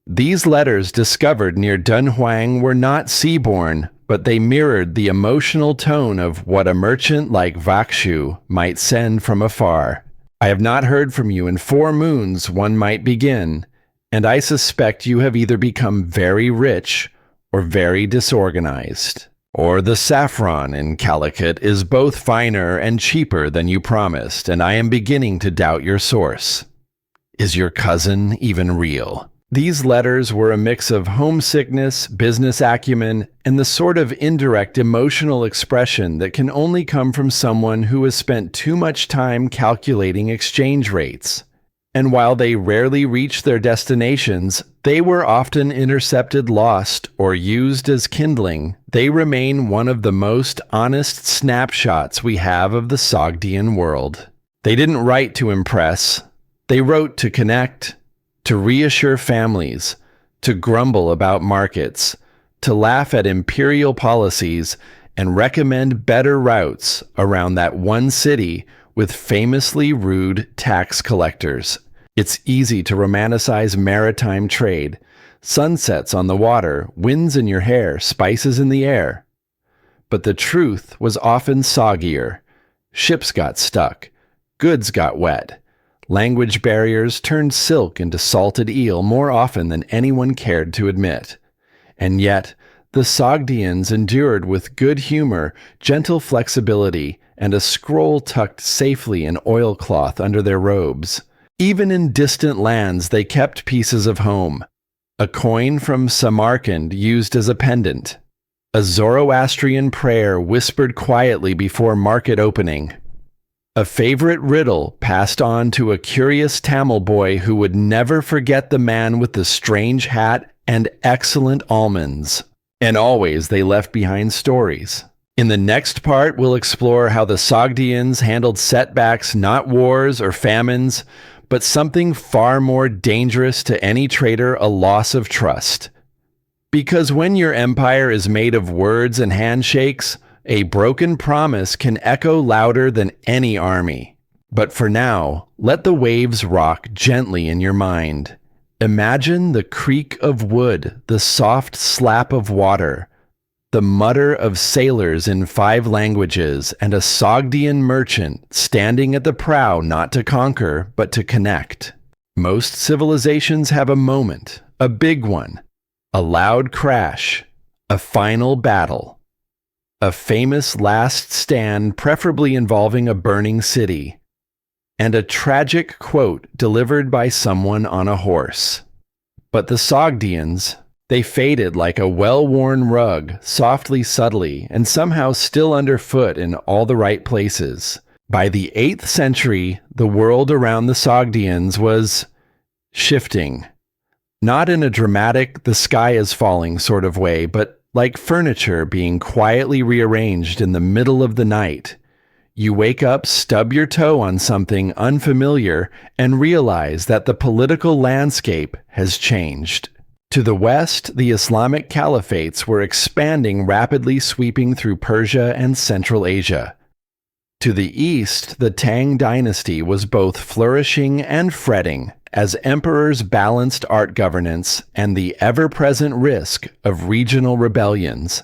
These letters discovered near Dunhuang were not seaborne, but they mirrored the emotional tone of what a merchant like Vakshu might send from afar. I have not heard from you in 4 moons, one might begin, and I suspect you have either become very rich or very disorganized. Or the saffron in Calicut is both finer and cheaper than you promised, and I am beginning to doubt your source. Is your cousin even real? These letters were a mix of homesickness, business acumen, and the sort of indirect emotional expression that can only come from someone who has spent too much time calculating exchange rates. And while they rarely reached their destinations, they were often intercepted, lost, or used as kindling. They remain one of the most honest snapshots we have of the Sogdian world. They didn't write to impress. They wrote to connect, to reassure families, to grumble about markets, to laugh at imperial policies, and recommend better routes around that one city with famously rude tax collectors. It's easy to romanticize maritime trade, sunsets on the water, winds in your hair, spices in the air. But the truth was often soggier. Ships got stuck, goods got wet, language barriers turned silk into salted eel more often than anyone cared to admit. And yet, the Sogdians endured with good humor, gentle flexibility, and a scroll tucked safely in oilcloth under their robes. Even in distant lands, they kept pieces of home. A coin from Samarkand used as a pendant. A Zoroastrian prayer whispered quietly before market opening. A favorite riddle passed on to a curious Tamil boy who would never forget the man with the strange hat and excellent almonds. And always they left behind stories. In the next part, we'll explore how the Sogdians handled setbacks, not wars or famines, but something far more dangerous to any trader, a loss of trust. Because when your empire is made of words and handshakes, a broken promise can echo louder than any army. But for now, let the waves rock gently in your mind. Imagine the creak of wood, the soft slap of water, the mutter of sailors in 5 languages, and a Sogdian merchant standing at the prow not to conquer, but to connect. Most civilizations have a moment, a big one, a loud crash, a final battle, a famous last stand preferably involving a burning city, and a tragic quote delivered by someone on a horse. But the Sogdians, they faded like a well-worn rug, softly, subtly, and somehow still underfoot in all the right places. By the 8th century, the world around the Sogdians was shifting. Not in a dramatic, the sky is falling sort of way, but like furniture being quietly rearranged in the middle of the night. You wake up, stub your toe on something unfamiliar, and realize that the political landscape has changed. To the west, the Islamic caliphates were expanding, rapidly sweeping through Persia and Central Asia. To the east, the Tang dynasty was both flourishing and fretting as emperors balanced art governance and the ever-present risk of regional rebellions.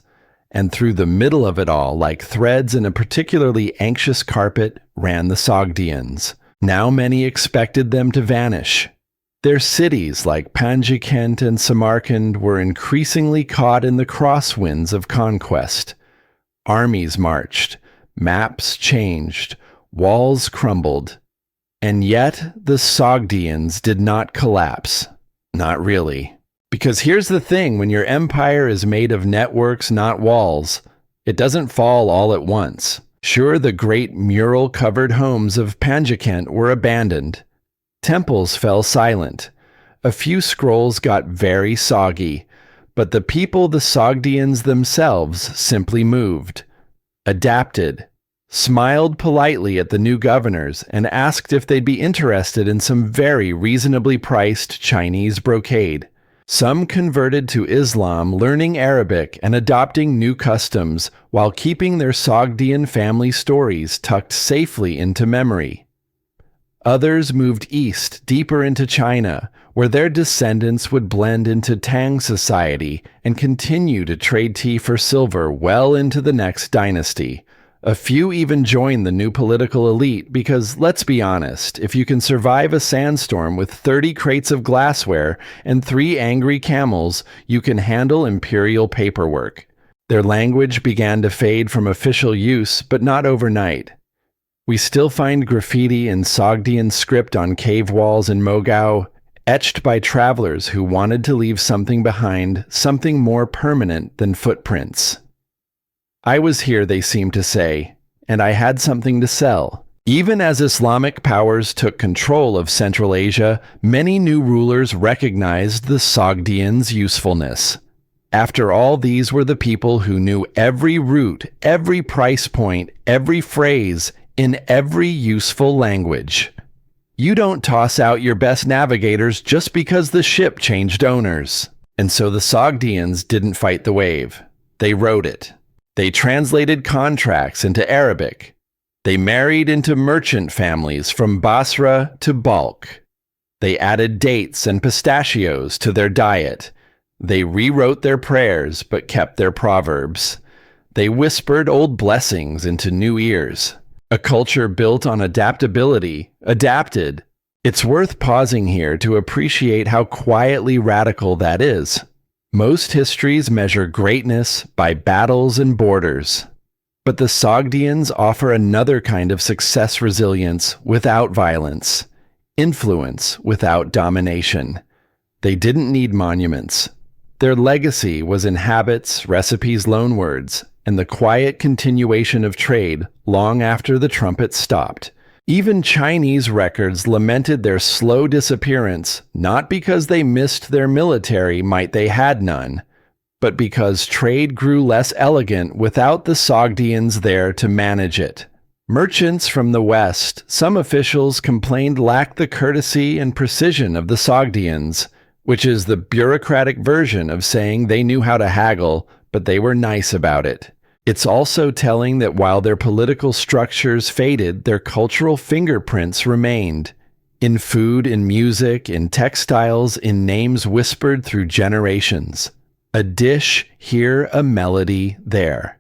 And through the middle of it all, like threads in a particularly anxious carpet, ran the Sogdians. Now many expected them to vanish. Their cities, like Panjikent and Samarkand, were increasingly caught in the crosswinds of conquest. Armies marched, maps changed, walls crumbled. And yet the Sogdians did not collapse. Not really. Because here's the thing, when your empire is made of networks, not walls, it doesn't fall all at once. Sure, the great mural-covered homes of Panjikent were abandoned. Temples fell silent. A few scrolls got very soggy, but the people, the Sogdians themselves, simply moved, adapted, smiled politely at the new governors, and asked if they'd be interested in some very reasonably priced Chinese brocade. Some converted to Islam, learning Arabic and adopting new customs while keeping their Sogdian family stories tucked safely into memory. Others moved east, deeper into China, where their descendants would blend into Tang society and continue to trade tea for silver well into the next dynasty. A few even joined the new political elite because, let's be honest, if you can survive a sandstorm with 30 crates of glassware and 3 angry camels, you can handle imperial paperwork. Their language began to fade from official use, but not overnight. We still find graffiti in Sogdian script on cave walls in Mogao, etched by travelers who wanted to leave something behind, something more permanent than footprints. I was here, they seemed to say, and I had something to sell. Even as Islamic powers took control of Central Asia, many new rulers recognized the Sogdians' usefulness. After all, these were the people who knew every route, every price point, every phrase, in every useful language. You don't toss out your best navigators just because the ship changed owners. And so the Sogdians didn't fight the wave. They rode it. They translated contracts into Arabic. They married into merchant families from Basra to Balkh. They added dates and pistachios to their diet. They rewrote their prayers but kept their proverbs. They whispered old blessings into new ears. A culture built on adaptability, adapted. It's worth pausing here to appreciate how quietly radical that is. Most histories measure greatness by battles and borders. But the Sogdians offer another kind of success resilience without violence, influence without domination. They didn't need monuments. Their legacy was in habits, recipes, loanwords, and the quiet continuation of trade long after the trumpet stopped. Even Chinese records lamented their slow disappearance, not because they missed their military might they had none, but because trade grew less elegant without the Sogdians there to manage it. Merchants from the West, some officials complained, lacked the courtesy and precision of the Sogdians, which is the bureaucratic version of saying they knew how to haggle, but they were nice about it. It's also telling that while their political structures faded, their cultural fingerprints remained. In food, in music, in textiles, in names whispered through generations. A dish here, a melody there.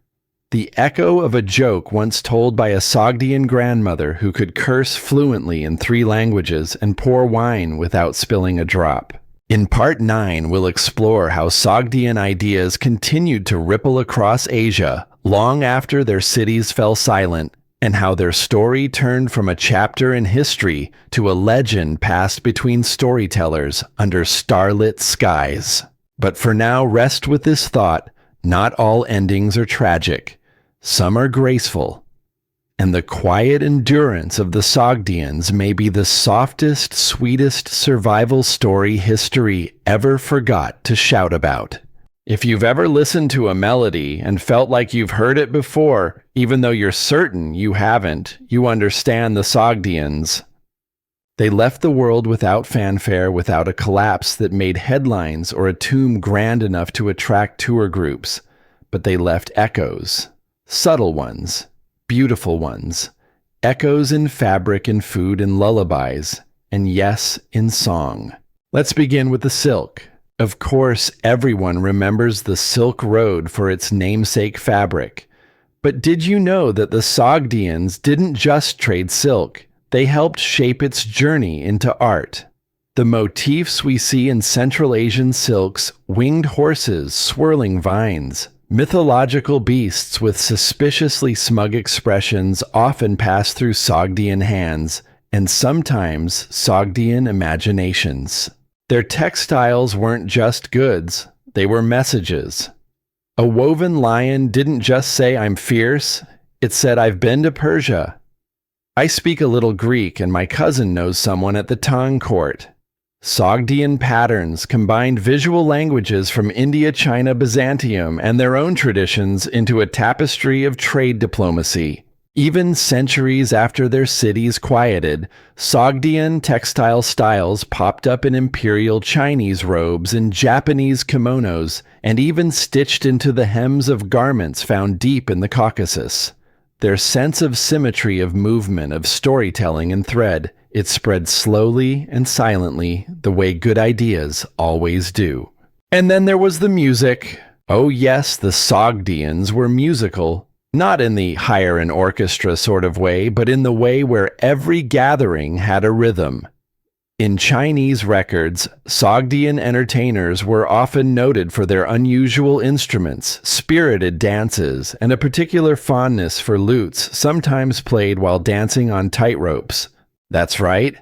The echo of a joke once told by a Sogdian grandmother who could curse fluently in 3 languages and pour wine without spilling a drop. In Part 9, we'll explore how Sogdian ideas continued to ripple across Asia long after their cities fell silent, and how their story turned from a chapter in history to a legend passed between storytellers under starlit skies. But for now, rest with this thought: not all endings are tragic. Some are graceful. And the quiet endurance of the Sogdians may be the softest, sweetest survival story history ever forgot to shout about. If you've ever listened to a melody and felt like you've heard it before, even though you're certain you haven't, you understand the Sogdians. They left the world without fanfare, without a collapse that made headlines or a tomb grand enough to attract tour groups. But they left echoes. Subtle ones. Beautiful ones. Echoes in fabric and food and lullabies. And yes, in song. Let's begin with the silk. Of course, everyone remembers the Silk Road for its namesake fabric. But did you know that the Sogdians didn't just trade silk? They helped shape its journey into art. The motifs we see in Central Asian silks, winged horses, swirling vines, mythological beasts with suspiciously smug expressions often pass through Sogdian hands, and sometimes Sogdian imaginations. Their textiles weren't just goods, they were messages. A woven lion didn't just say, "I'm fierce," it said, "I've been to Persia." I speak a little Greek, and my cousin knows someone at the Tang court. Sogdian patterns combined visual languages from India, China, Byzantium, and their own traditions into a tapestry of trade diplomacy. Even centuries after their cities quieted, Sogdian textile styles popped up in imperial Chinese robes and Japanese kimonos, and even stitched into the hems of garments found deep in the Caucasus. Their sense of symmetry of movement, of storytelling and thread, It spread slowly and silently, the way good ideas always do. And then there was the music. Oh yes, the Sogdians were musical, not in the hire an orchestra sort of way, but in the way where every gathering had a rhythm. In Chinese records, Sogdian entertainers were often noted for their unusual instruments, spirited dances, and a particular fondness for lutes, sometimes played while dancing on tightropes. That's right.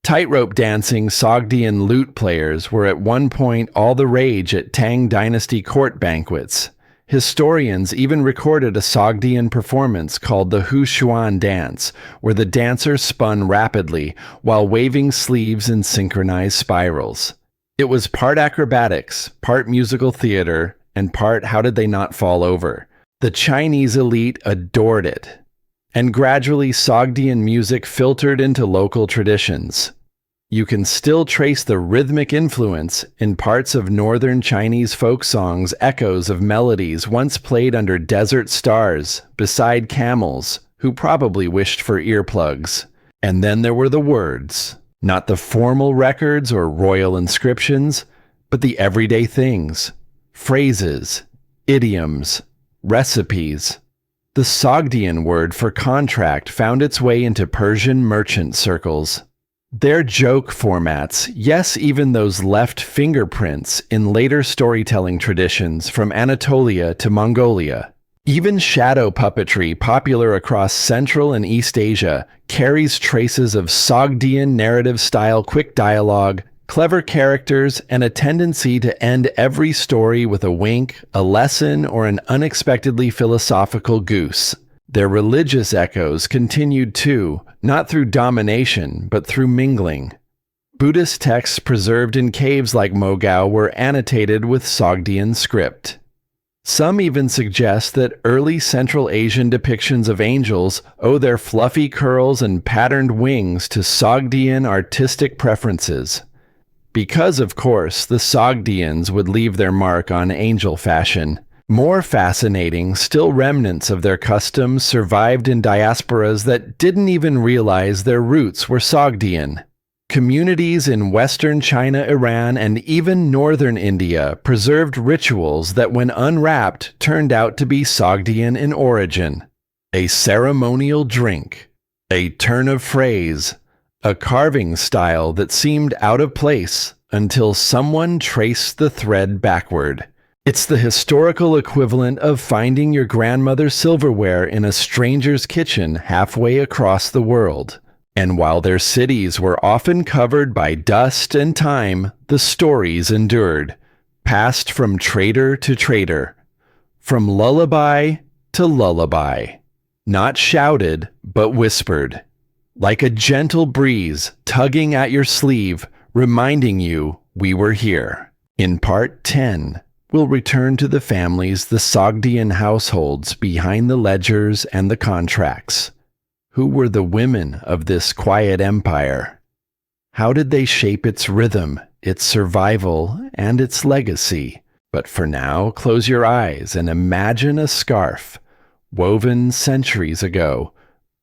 Tightrope dancing Sogdian lute players were at one point all the rage at Tang Dynasty court banquets. Historians even recorded a Sogdian performance called the Hushuan dance, where the dancers spun rapidly while waving sleeves in synchronized spirals. It was part acrobatics, part musical theater, and part how did they not fall over. The Chinese elite adored it. And gradually Sogdian music filtered into local traditions. You can still trace the rhythmic influence in parts of northern Chinese folk songs, echoes of melodies once played under desert stars, beside camels, who probably wished for earplugs. And then there were the words, not the formal records or royal inscriptions, but the everyday things, phrases, idioms, recipes. The Sogdian word for contract found its way into Persian merchant circles. Their joke formats, yes, even those left fingerprints in later storytelling traditions from Anatolia to Mongolia. Even shadow puppetry, popular across Central and East Asia, carries traces of Sogdian narrative-style quick dialogue, clever characters, and a tendency to end every story with a wink, a lesson, or an unexpectedly philosophical goose. Their religious echoes continued too, not through domination, but through mingling. Buddhist texts preserved in caves like Mogao were annotated with Sogdian script. Some even suggest that early Central Asian depictions of angels owe their fluffy curls and patterned wings to Sogdian artistic preferences. Because, of course, the Sogdians would leave their mark on angel fashion. More fascinating, still remnants of their customs survived in diasporas that didn't even realize their roots were Sogdian. Communities in western China, Iran, and even northern India preserved rituals that, when unwrapped, turned out to be Sogdian in origin. A ceremonial drink, a turn of phrase, a carving style that seemed out of place until someone traced the thread backward. It's the historical equivalent of finding your grandmother's silverware in a stranger's kitchen halfway across the world. And while their cities were often covered by dust and time, the stories endured, passed from trader to trader, from lullaby to lullaby, not shouted but whispered, like a gentle breeze tugging at your sleeve, reminding you we were here. In part 10, we'll return to the families, the Sogdian households behind the ledgers and the contracts. Who were the women of this quiet empire? How did they shape its rhythm, its survival, and its legacy? But for now, close your eyes and imagine a scarf, woven centuries ago,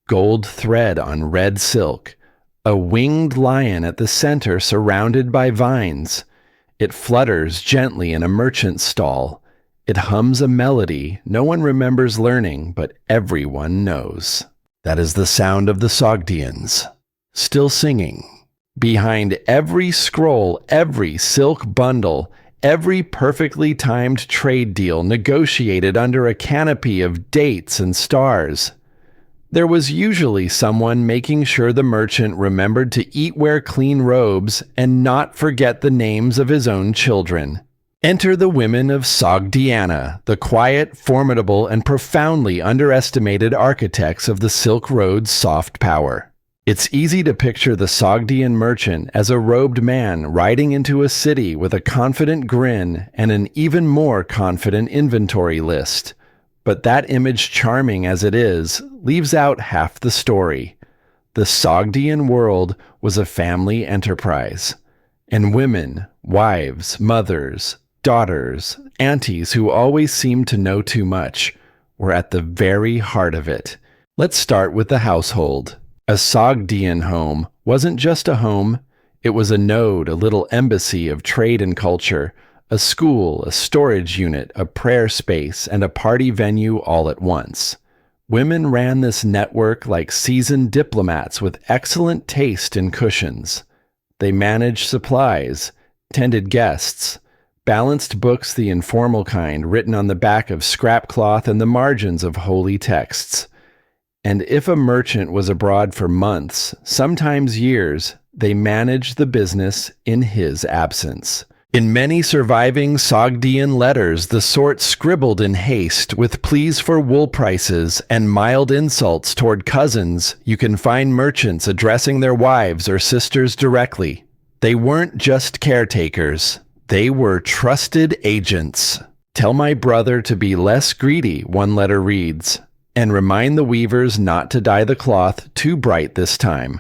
gold thread on red silk, a winged lion at the center surrounded by vines. It flutters gently in a merchant's stall. It hums a melody no one remembers learning, but everyone knows. That is the sound of the Sogdians, still singing. Behind every scroll, every silk bundle, every perfectly timed trade deal negotiated under a canopy of dates and stars, there was usually someone making sure the merchant remembered to wear clean robes and not forget the names of his own children. Enter the women of Sogdiana, the quiet, formidable, and profoundly underestimated architects of the Silk Road's soft power. It's easy to picture the Sogdian merchant as a robed man riding into a city with a confident grin and an even more confident inventory list. But that image, charming as it is, leaves out half the story. The Sogdian world was a family enterprise, and women, wives, mothers, daughters, aunties who always seemed to know too much, were at the very heart of it. Let's start with the household. A Sogdian home wasn't just a home, it was a node, a little embassy of trade and culture, a school, a storage unit, a prayer space, and a party venue all at once. Women ran this network like seasoned diplomats with excellent taste in cushions. They managed supplies, tended guests, balanced books the informal kind written on the back of scrap cloth and the margins of holy texts. And if a merchant was abroad for months, sometimes years, they managed the business in his absence. In many surviving Sogdian letters, the sort scribbled in haste with pleas for wool prices and mild insults toward cousins, you can find merchants addressing their wives or sisters directly. They weren't just caretakers. They were trusted agents. Tell my brother to be less greedy, one letter reads, and remind the weavers not to dye the cloth too bright this time.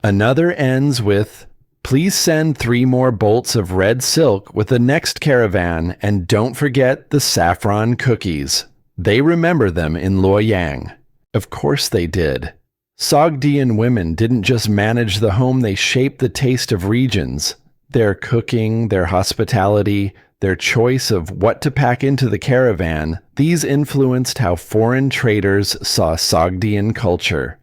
Another ends with, please send 3 more bolts of red silk with the next caravan, and don't forget the saffron cookies. They remember them in Luoyang. Of course they did. Sogdian women didn't just manage the home, they shaped the taste of regions. Their cooking, their hospitality, their choice of what to pack into the caravan, these influenced how foreign traders saw Sogdian culture.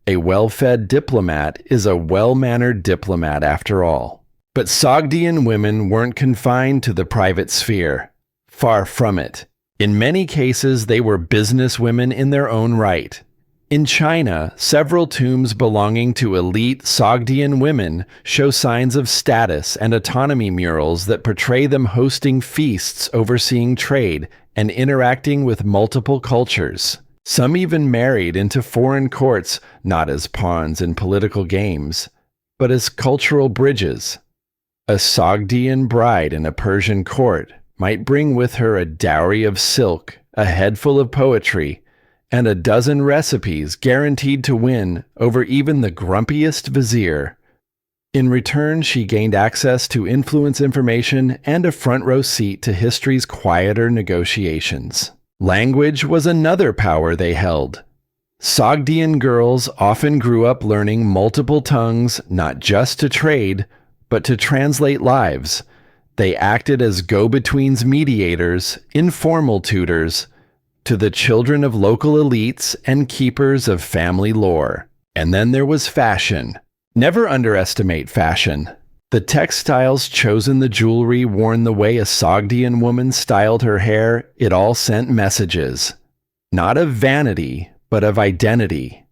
A well-fed diplomat is a well-mannered diplomat after all. But Sogdian women weren't confined to the private sphere. Far from it. In many cases, they were businesswomen in their own right. In China, several tombs belonging to elite Sogdian women show signs of status and autonomy murals that portray them hosting feasts, overseeing trade, and interacting with multiple cultures. Some even married into foreign courts, not as pawns in political games, but as cultural bridges. A Sogdian bride in a Persian court might bring with her a dowry of silk, a head full of poetry, and a dozen recipes guaranteed to win over even the grumpiest vizier. In return, she gained access to influence information and a front-row seat to history's quieter negotiations. Language was another power they held. Sogdian girls often grew up learning multiple tongues, not just to trade, but to translate lives. They acted as go-betweens, mediators, informal tutors, to the children of local elites and keepers of family lore. And then there was fashion. Never underestimate fashion. The textiles chosen, the jewelry worn, the way a Sogdian woman styled her hair, it all sent messages. Not of vanity, but of identity.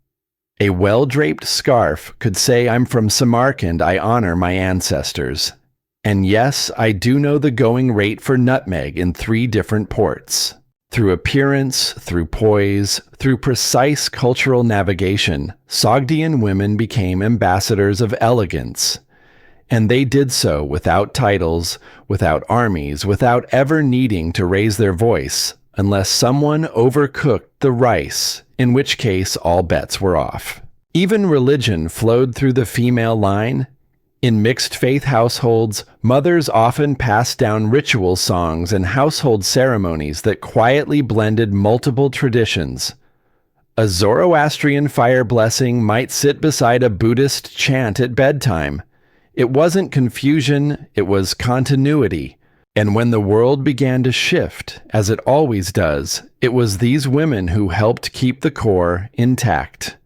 A well-draped scarf could say, I'm from Samarkand, I honor my ancestors. And yes, I do know the going rate for nutmeg in 3 different ports. Through appearance, through poise, through precise cultural navigation, Sogdian women became ambassadors of elegance. And they did so without titles, without armies, without ever needing to raise their voice, unless someone overcooked the rice, in which case all bets were off. Even religion flowed through the female line. In mixed-faith households, mothers often passed down ritual songs and household ceremonies that quietly blended multiple traditions. A Zoroastrian fire blessing might sit beside a Buddhist chant at bedtime. It wasn't confusion, it was continuity. And when the world began to shift, as it always does, it was these women who helped keep the core intact.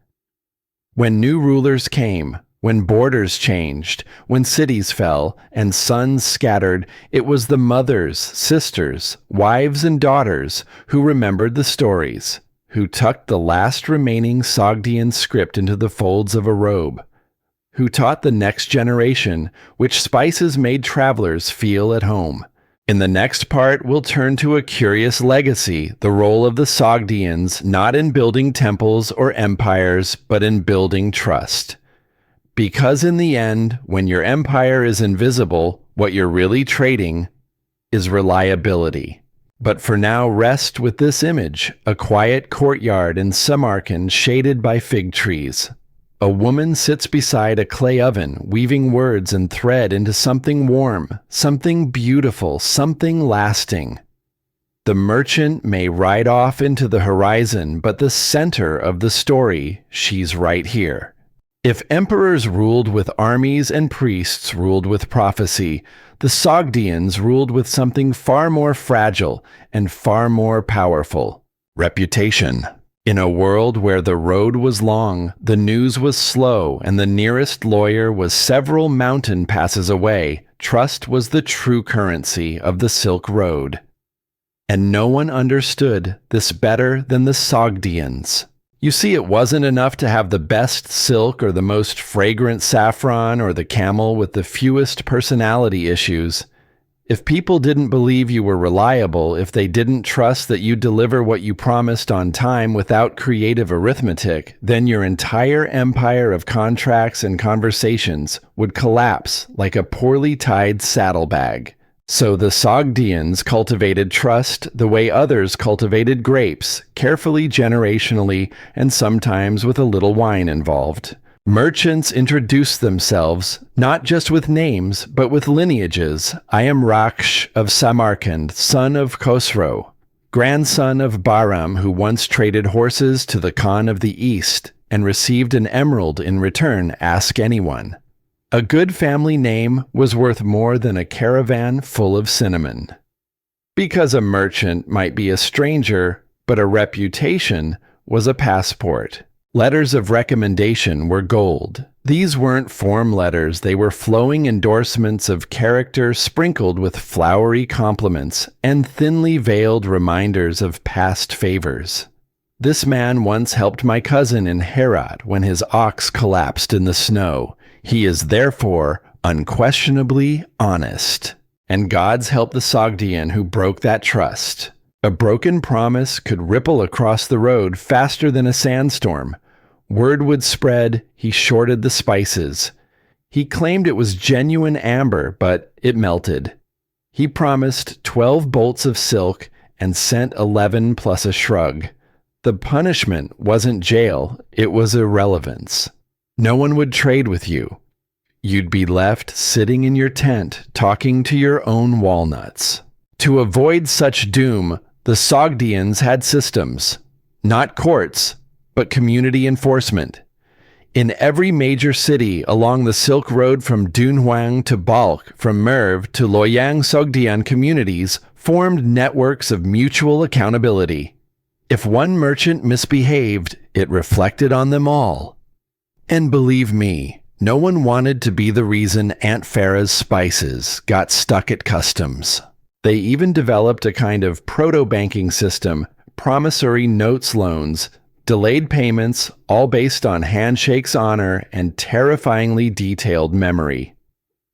When new rulers came, when borders changed, when cities fell, and sons scattered, it was the mothers, sisters, wives, and daughters who remembered the stories, who tucked the last remaining Sogdian script into the folds of a robe, who taught the next generation which spices made travelers feel at home. In the next part, we'll turn to a curious legacy, the role of the Sogdians, not in building temples or empires, but in building trust. Because in the end, when your empire is invisible, what you're really trading is reliability. But for now, rest with this image, a quiet courtyard in Samarkand shaded by fig trees. A woman sits beside a clay oven, weaving words and thread into something warm, something beautiful, something lasting. The merchant may ride off into the horizon, but the center of the story, she's right here. If emperors ruled with armies and priests ruled with prophecy, the Sogdians ruled with something far more fragile and far more powerful: reputation. In a world where the road was long, the news was slow, and the nearest lawyer was several mountain passes away, trust was the true currency of the Silk Road. And no one understood this better than the Sogdians. You see, it wasn't enough to have the best silk or the most fragrant saffron or the camel with the fewest personality issues. If people didn't believe you were reliable, if they didn't trust that you'd deliver what you promised on time without creative arithmetic, then your entire empire of contracts and conversations would collapse like a poorly tied saddlebag. So the Sogdians cultivated trust the way others cultivated grapes, carefully, generationally, and sometimes with a little wine involved. Merchants introduced themselves, not just with names, but with lineages. I am Raksh of Samarkand, son of Khosrow, grandson of Bahram, who once traded horses to the Khan of the East and received an emerald in return, ask anyone. A good family name was worth more than a caravan full of cinnamon. Because a merchant might be a stranger, but a reputation was a passport. Letters of recommendation were gold. These weren't form letters, they were flowing endorsements of character sprinkled with flowery compliments and thinly veiled reminders of past favors. This man once helped my cousin in Herat when his ox collapsed in the snow. He is therefore unquestionably honest. And God's help the Sogdian who broke that trust. A broken promise could ripple across the road faster than a sandstorm. Word would spread, he shorted the spices. He claimed it was genuine amber, but it melted. He promised 12 bolts of silk and sent 11 plus a shrug. The punishment wasn't jail, it was irrelevance. No one would trade with you. You'd be left sitting in your tent talking to your own walnuts. To avoid such doom, the Sogdians had systems. Not courts, but community enforcement. In every major city along the Silk Road from Dunhuang to Balkh, from Merv to Loyang, Sogdian communities formed networks of mutual accountability. If one merchant misbehaved, it reflected on them all. And believe me, no one wanted to be the reason Aunt Farah's spices got stuck at customs. They even developed a kind of proto-banking system, promissory notes loans, delayed payments, all based on handshakes honor and terrifyingly detailed memory.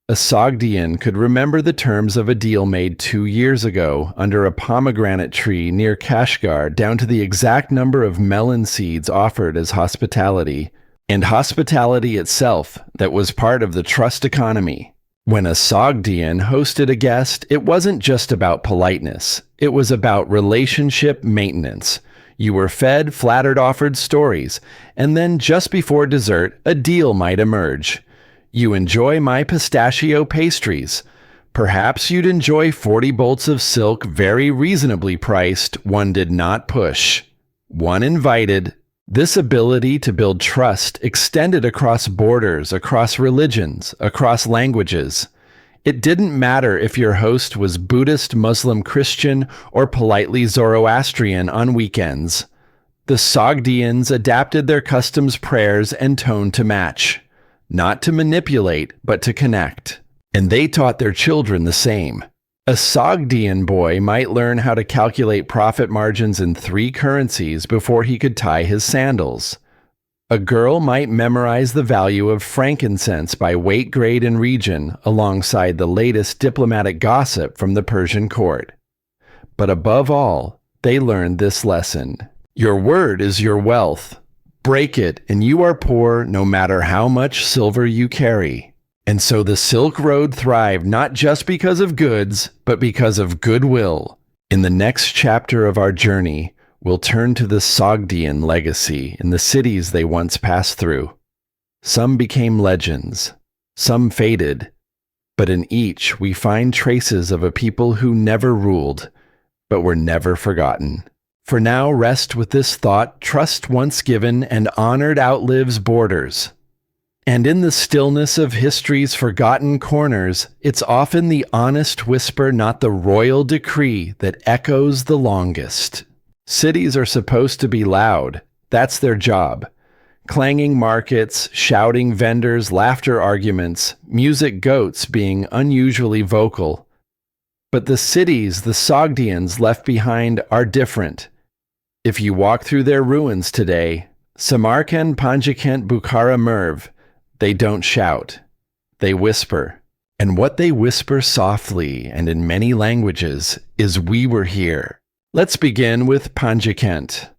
A Sogdian could remember the terms of a deal made 2 years ago under a pomegranate tree near Kashgar down to the exact number of melon seeds offered as hospitality, and hospitality itself that was part of the trust economy. When a Sogdian hosted a guest, it wasn't just about politeness, it was about relationship maintenance. You were fed, flattered, offered stories, and then just before dessert, a deal might emerge. You enjoy my pistachio pastries. Perhaps you'd enjoy 40 bolts of silk very reasonably priced. One did not push. One invited. This ability to build trust extended across borders, across religions, across languages. It didn't matter if your host was Buddhist, Muslim, Christian, or politely Zoroastrian on weekends. The Sogdians adapted their customs, prayers, and tone to match. Not to manipulate, but to connect. And they taught their children the same. A Sogdian boy might learn how to calculate profit margins in 3 currencies before he could tie his sandals. A girl might memorize the value of frankincense by weight, grade, and region alongside the latest diplomatic gossip from the Persian court. But above all, they learned this lesson. Your word is your wealth. Break it, and you are poor no matter how much silver you carry. And so the Silk Road thrived not just because of goods, but because of goodwill. In the next chapter of our journey, we'll turn to the Sogdian legacy in the cities they once passed through. Some became legends, some faded, but in each we find traces of a people who never ruled, but were never forgotten. For now, rest with this thought: trust once given and honored outlives borders. And in the stillness of history's forgotten corners, it's often the honest whisper, not the royal decree, that echoes the longest. Cities are supposed to be loud. That's their job. Clanging markets, shouting vendors, laughter arguments, music goats being unusually vocal. But the cities the Sogdians left behind are different. If you walk through their ruins today, Samarkand, Panjikent, Bukhara, Merv, they don't shout. They whisper. And what they whisper softly and in many languages is, "We were here." Let's begin with Panjikent.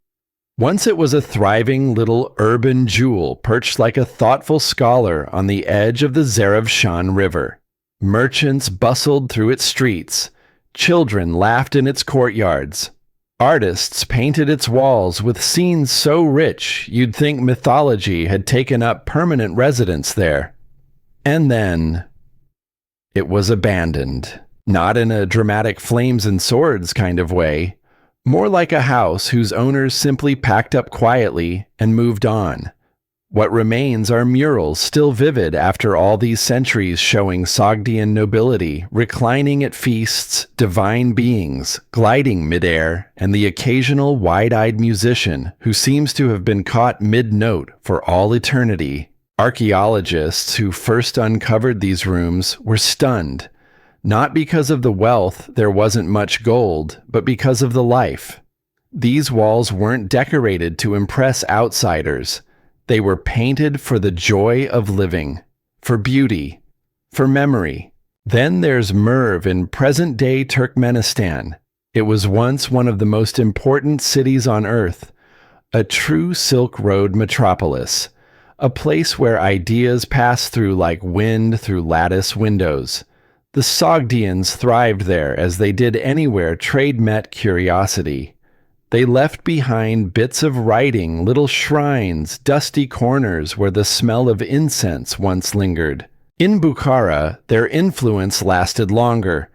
Once it was a thriving little urban jewel perched like a thoughtful scholar on the edge of the Zarafshan River. Merchants bustled through its streets. Children laughed in its courtyards. Artists painted its walls with scenes so rich you'd think mythology had taken up permanent residence there. And then it was abandoned. Not in a dramatic flames and swords kind of way. More like a house whose owners simply packed up quietly and moved on. What remains are murals still vivid after all these centuries, showing Sogdian nobility reclining at feasts, divine beings gliding midair, and the occasional wide-eyed musician who seems to have been caught mid-note for all eternity. Archaeologists who first uncovered these rooms were stunned, not because of the wealth, there wasn't much gold, but because of the life. These walls weren't decorated to impress outsiders. They were painted for the joy of living, for beauty, for memory. Then there's Merv in present-day Turkmenistan. It was once one of the most important cities on earth, a true Silk Road metropolis, a place where ideas pass through like wind through lattice windows. The Sogdians thrived there as they did anywhere trade met curiosity. They left behind bits of writing, little shrines, dusty corners where the smell of incense once lingered. In Bukhara, their influence lasted longer.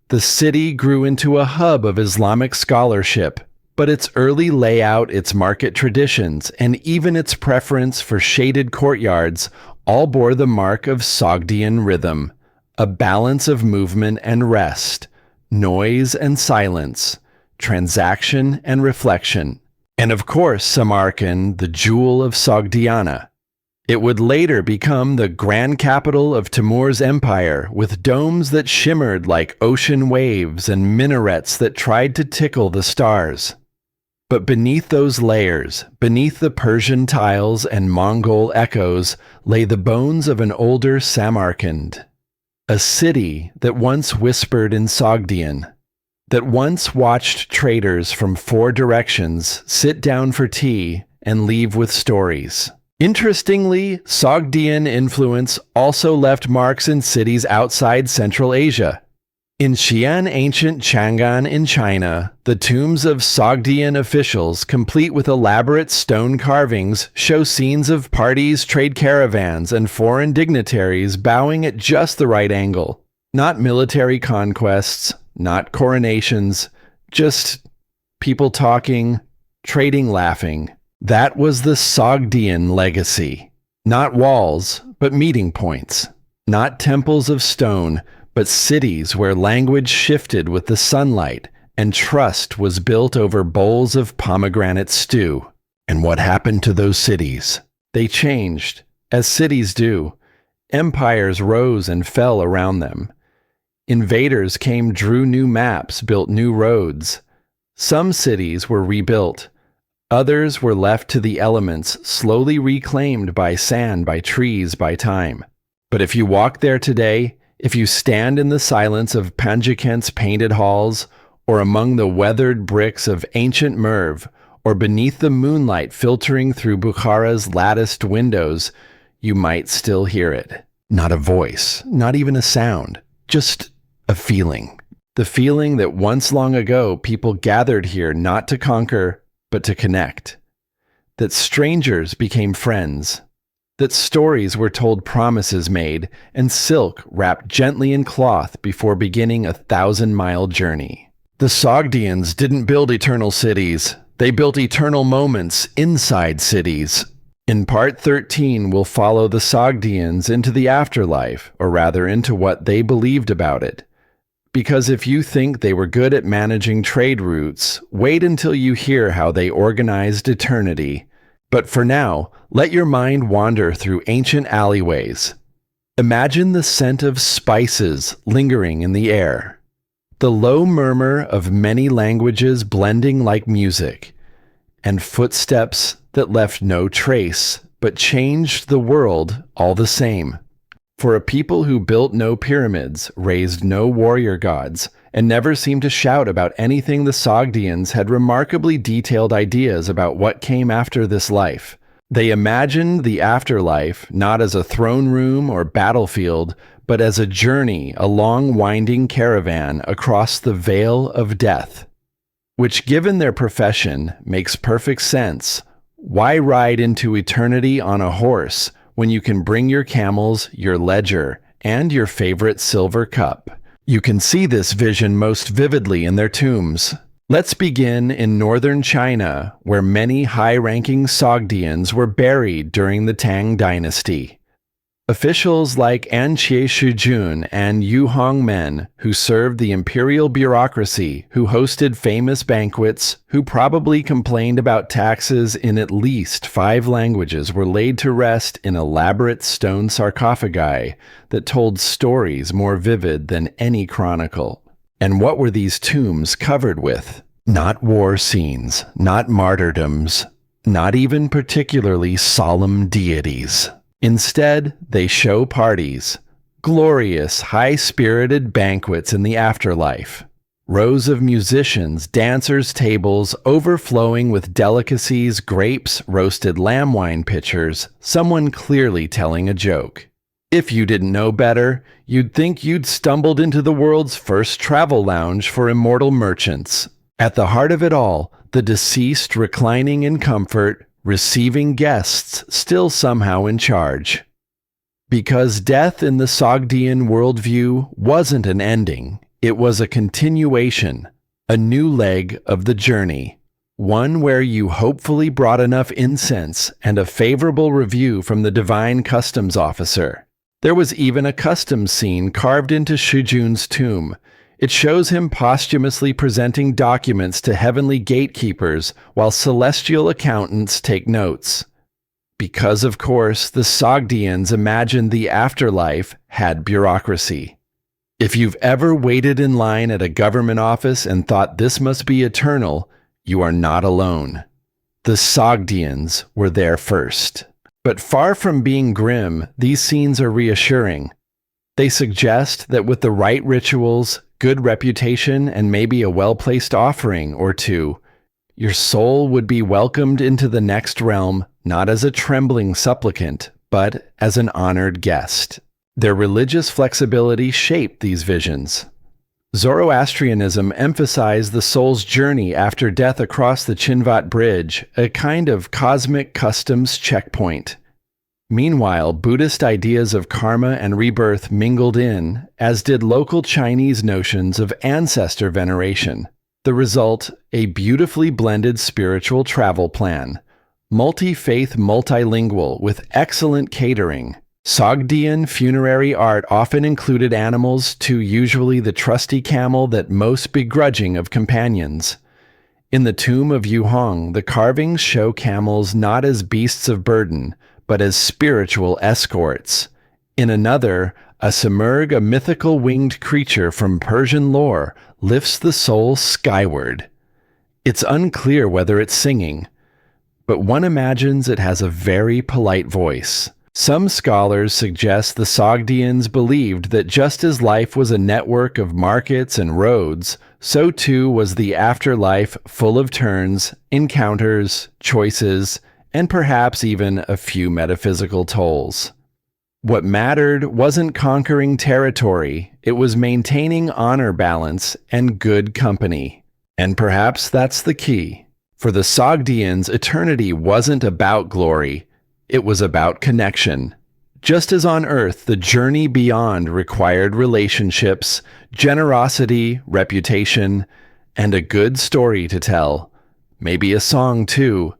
The city grew into a hub of Islamic scholarship, but its early layout, its market traditions, and even its preference for shaded courtyards all bore the mark of Sogdian rhythm, a balance of movement and rest, noise and silence, transaction and reflection. And of course, Samarkand, the jewel of Sogdiana. It would later become the grand capital of Timur's empire, with domes that shimmered like ocean waves and minarets that tried to tickle the stars. But beneath those layers, beneath the Persian tiles and Mongol echoes, lay the bones of an older Samarkand. A city that once whispered in Sogdian, that once watched traders from 4 directions sit down for tea and leave with stories. Interestingly, Sogdian influence also left marks in cities outside Central Asia. In Xi'an, ancient Chang'an in China, the tombs of Sogdian officials, complete with elaborate stone carvings, show scenes of parties, trade caravans, and foreign dignitaries bowing at just the right angle. Not military conquests, not coronations, just people talking, trading, laughing. That was the Sogdian legacy. Not walls, but meeting points. Not temples of stone, but cities where language shifted with the sunlight and trust was built over bowls of pomegranate stew. And what happened to those cities? They changed, as cities do. Empires rose and fell around them. Invaders came, drew new maps, built new roads. Some cities were rebuilt. Others were left to the elements, slowly reclaimed by sand, by trees, by time. But if you walk there today, if you stand in the silence of Panjikent's painted halls, or among the weathered bricks of ancient Merv, or beneath the moonlight filtering through Bukhara's latticed windows, you might still hear it. Not a voice, not even a sound, just a feeling. The feeling that once long ago people gathered here not to conquer, but to connect. That strangers became friends. That stories were told, promises made, and silk wrapped gently in cloth before beginning a 1,000-mile journey. The Sogdians didn't build eternal cities. They built eternal moments inside cities. In Part 13, we'll follow the Sogdians into the afterlife, or rather into what they believed about it. Because if you think they were good at managing trade routes, wait until you hear how they organized eternity. But for now, let your mind wander through ancient alleyways. Imagine the scent of spices lingering in the air. The low murmur of many languages blending like music, and footsteps that left no trace, but changed the world all the same. For a people who built no pyramids, raised no warrior gods, and never seemed to shout about anything, the Sogdians had remarkably detailed ideas about what came after this life. They imagined the afterlife not as a throne room or battlefield, but as a journey, a long winding caravan across the veil of death. Which, given their profession, makes perfect sense. Why ride into eternity on a horse when you can bring your camels, your ledger, and your favorite silver cup? You can see this vision most vividly in their tombs. Let's begin in northern China, where many high-ranking Sogdians were buried during the Tang dynasty. Officials like An Shijun and Yu Hongmen, who served the imperial bureaucracy, who hosted famous banquets, who probably complained about taxes in at least 5 languages, were laid to rest in elaborate stone sarcophagi that told stories more vivid than any chronicle. And what were these tombs covered with? Not war scenes, not martyrdoms, not even particularly solemn deities. Instead, they show parties, glorious, high-spirited banquets in the afterlife. Rows of musicians, dancers' tables overflowing with delicacies, grapes, roasted lamb wine pitchers, someone clearly telling a joke. If you didn't know better, you'd think you'd stumbled into the world's first travel lounge for immortal merchants. At the heart of it all, the deceased reclining in comfort, receiving guests still somehow in charge. Because death in the Sogdian worldview wasn't an ending, it was a continuation, a new leg of the journey, one where you hopefully brought enough incense and a favorable review from the divine customs officer. There was even a customs scene carved into Shijun's tomb. It shows him posthumously presenting documents to heavenly gatekeepers while celestial accountants take notes. Because, of course, the Sogdians imagined the afterlife had bureaucracy. If you've ever waited in line at a government office and thought this must be eternal, you are not alone. The Sogdians were there first. But far from being grim, these scenes are reassuring. They suggest that with the right rituals, good reputation, and maybe a well-placed offering or two, your soul would be welcomed into the next realm, not as a trembling supplicant, but as an honored guest. Their religious flexibility shaped these visions. Zoroastrianism emphasized the soul's journey after death across the Chinvat Bridge, a kind of cosmic customs checkpoint. Meanwhile, Buddhist ideas of karma and rebirth mingled in, as did local Chinese notions of ancestor veneration. The result, a beautifully blended spiritual travel plan. Multi-faith, multilingual, with excellent catering. Sogdian funerary art often included animals, too usually the trusty camel that most begrudging of companions. In the tomb of Yu Hong, the carvings show camels not as beasts of burden, but as spiritual escorts. In another, a Samarkand, a mythical winged creature from Persian lore, lifts the soul skyward. It's unclear whether it's singing, but one imagines it has a very polite voice. Some scholars suggest the Sogdians believed that just as life was a network of markets and roads, so too was the afterlife full of turns, encounters, choices, and perhaps even a few metaphysical tolls. What mattered wasn't conquering territory, it was maintaining honor balance and good company. And perhaps that's the key. For the Sogdians, eternity wasn't about glory, it was about connection. Just as on Earth, the journey beyond required relationships, generosity, reputation, and a good story to tell. Maybe a song too.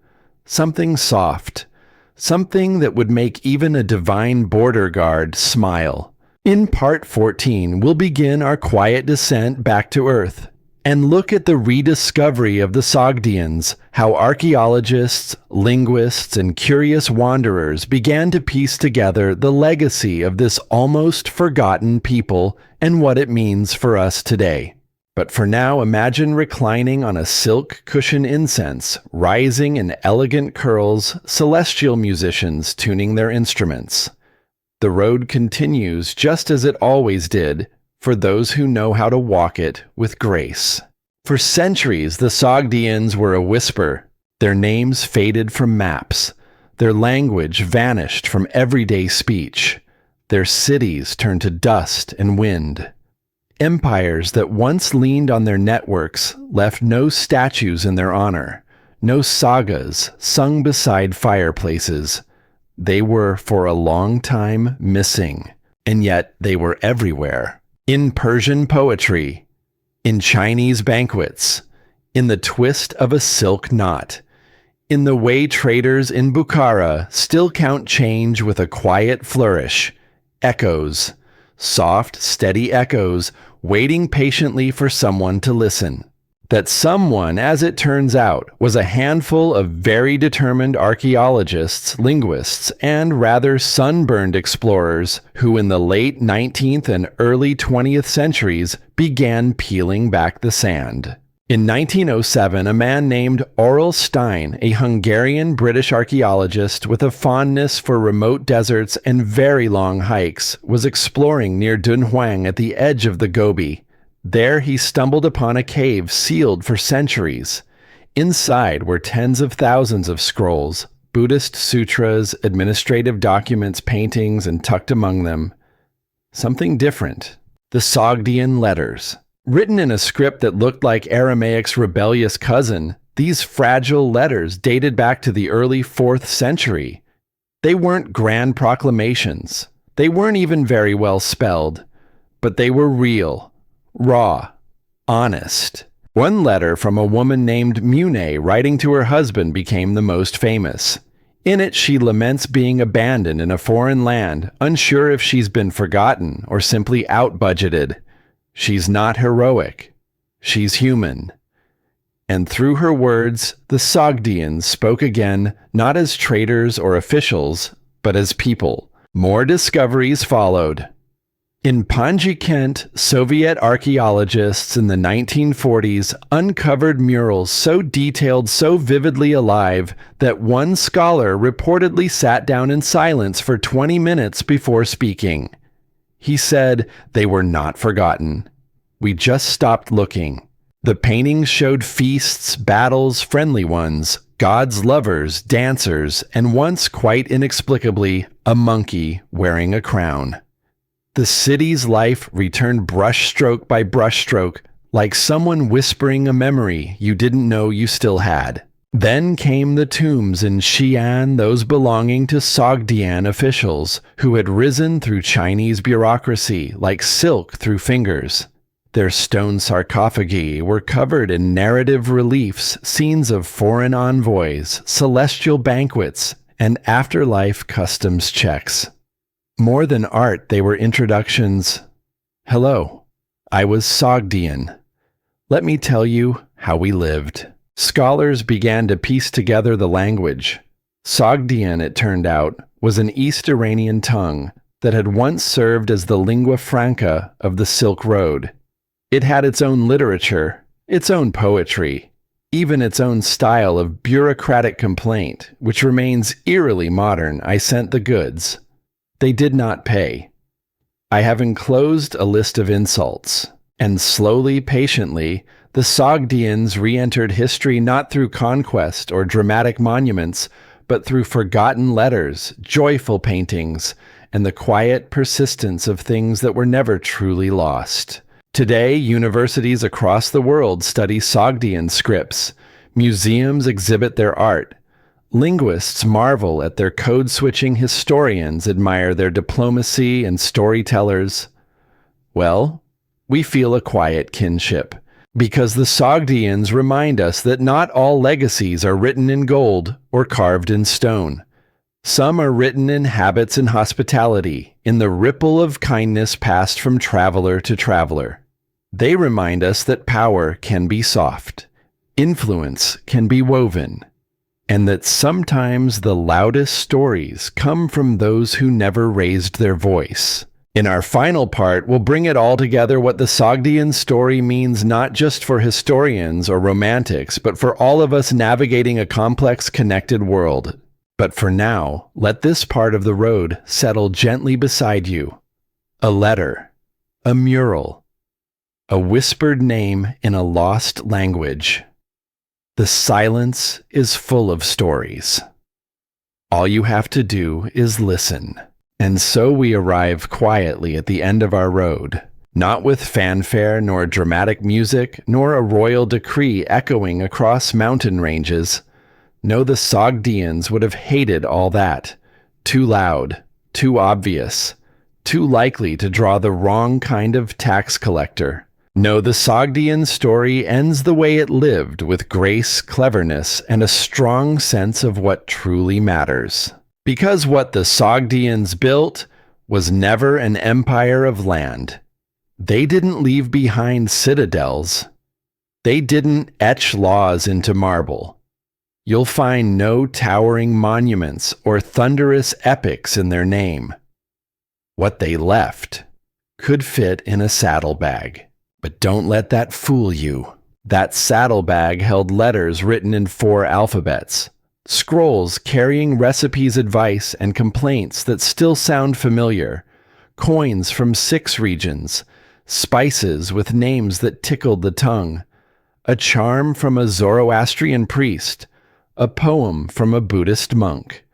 Something soft. Something that would make even a divine border guard smile. In Part 14, we'll begin our quiet descent back to Earth and look at the rediscovery of the Sogdians, how archaeologists, linguists, and curious wanderers began to piece together the legacy of this almost forgotten people and what it means for us today. But for now, imagine reclining on a silk cushion incense, rising in elegant curls, celestial musicians tuning their instruments. The road continues just as it always did, for those who know how to walk it with grace. For centuries, the Sogdians were a whisper. Their names faded from maps. Their language vanished from everyday speech. Their cities turned to dust and wind. Empires that once leaned on their networks left no statues in their honor, no sagas sung beside fireplaces. They were for a long time missing, and yet they were everywhere. In Persian poetry, in Chinese banquets, in the twist of a silk knot, in the way traders in Bukhara still count change with a quiet flourish. Echoes, soft, steady echoes, waiting patiently for someone to listen. That someone, as it turns out, was a handful of very determined archaeologists, linguists, and rather sunburned explorers who in the late 19th and early 20th centuries began peeling back the sand. In 1907, a man named Aurel Stein, a Hungarian-British archaeologist with a fondness for remote deserts and very long hikes, was exploring near Dunhuang at the edge of the Gobi. There he stumbled upon a cave sealed for centuries. Inside were tens of thousands of scrolls, Buddhist sutras, administrative documents, paintings, and tucked among them, something different. The Sogdian letters. Written in a script that looked like Aramaic's rebellious cousin, these fragile letters dated back to the early 4th century. They weren't grand proclamations. They weren't even very well spelled. But they were real, raw, honest. One letter from a woman named Mune writing to her husband became the most famous. In it, she laments being abandoned in a foreign land, unsure if she's been forgotten or simply out-budgeted. She's not heroic. She's human. And through her words, the Sogdians spoke again, not as traders or officials, but as people. More discoveries followed. In Panji, Kent, Soviet archaeologists in the 1940s uncovered murals so detailed, so vividly alive, that one scholar reportedly sat down in silence for 20 minutes before speaking. He said they were not forgotten. We just stopped looking. The paintings showed feasts, battles, friendly ones, gods, lovers, dancers, and once, quite inexplicably, a monkey wearing a crown. The city's life returned brushstroke by brushstroke, like someone whispering a memory you didn't know you still had. Then came the tombs in Xi'an, those belonging to Sogdian officials who had risen through Chinese bureaucracy like silk through fingers. Their stone sarcophagi were covered in narrative reliefs, scenes of foreign envoys, celestial banquets, and afterlife customs checks. More than art, they were introductions. Hello, I was Sogdian. Let me tell you how we lived. Scholars began to piece together the language. Sogdian, it turned out, was an East Iranian tongue that had once served as the lingua franca of the Silk Road. It had its own literature, its own poetry, even its own style of bureaucratic complaint, which remains eerily modern. I sent the goods. They did not pay. I have enclosed a list of insults, and slowly, patiently, the Sogdians re-entered history not through conquest or dramatic monuments, but through forgotten letters, joyful paintings, and the quiet persistence of things that were never truly lost. Today, universities across the world study Sogdian scripts. Museums exhibit their art. Linguists marvel at their code-switching. Historians admire their diplomacy, and storytellers, well, we feel a quiet kinship. Because the Sogdians remind us that not all legacies are written in gold or carved in stone. Some are written in habits and hospitality, in the ripple of kindness passed from traveler to traveler. They remind us that power can be soft, influence can be woven, and that sometimes the loudest stories come from those who never raised their voice. In our final part, we'll bring it all together what the Sogdian story means not just for historians or romantics, but for all of us navigating a complex, connected world. But for now, let this part of the road settle gently beside you. A letter, a mural, a whispered name in a lost language. The silence is full of stories. All you have to do is listen. And so we arrive quietly at the end of our road, not with fanfare nor dramatic music, nor a royal decree echoing across mountain ranges. No, the Sogdians would have hated all that. Too loud, too obvious, too likely to draw the wrong kind of tax collector. No, the Sogdian story ends the way it lived, with grace, cleverness, and a strong sense of what truly matters. Because what the Sogdians built was never an empire of land. They didn't leave behind citadels. They didn't etch laws into marble. You'll find no towering monuments or thunderous epics in their name. What they left could fit in a saddlebag. But don't let that fool you. That saddlebag held letters written in 4 alphabets. Scrolls carrying recipes, advice, and complaints that still sound familiar, coins from 6 regions, spices with names that tickled the tongue, a charm from a Zoroastrian priest, a poem from a Buddhist monk,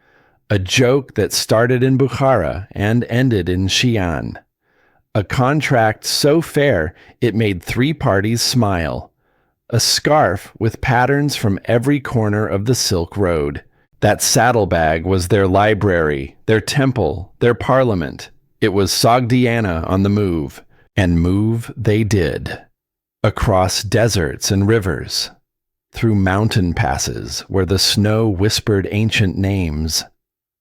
a joke that started in Bukhara and ended in Xi'an, a contract so fair it made 3 parties smile, a scarf with patterns from every corner of the Silk Road. That saddlebag was their library, their temple, their parliament. It was Sogdiana on the move, and move they did. Across deserts and rivers, through mountain passes where the snow whispered ancient names,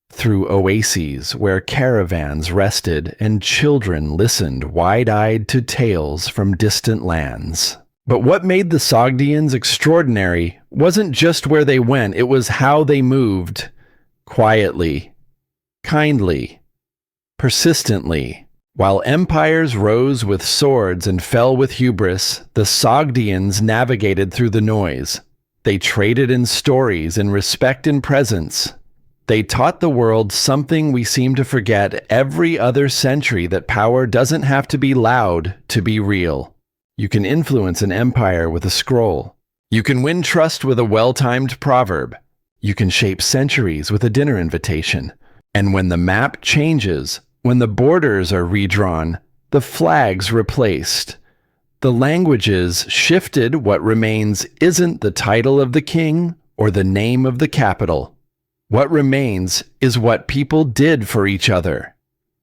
through oases where caravans rested and children listened wide-eyed to tales from distant lands. But what made the Sogdians extraordinary wasn't just where they went, it was how they moved. Quietly, kindly, persistently. While empires rose with swords and fell with hubris, the Sogdians navigated through the noise. They traded in stories and respect in presence. They taught the world something we seem to forget every other century, that power doesn't have to be loud to be real. You can influence an empire with a scroll. You can win trust with a well-timed proverb. You can shape centuries with a dinner invitation. And when the map changes, when the borders are redrawn, the flags replaced, the languages shifted, what remains isn't the title of the king or the name of the capital. What remains is what people did for each other.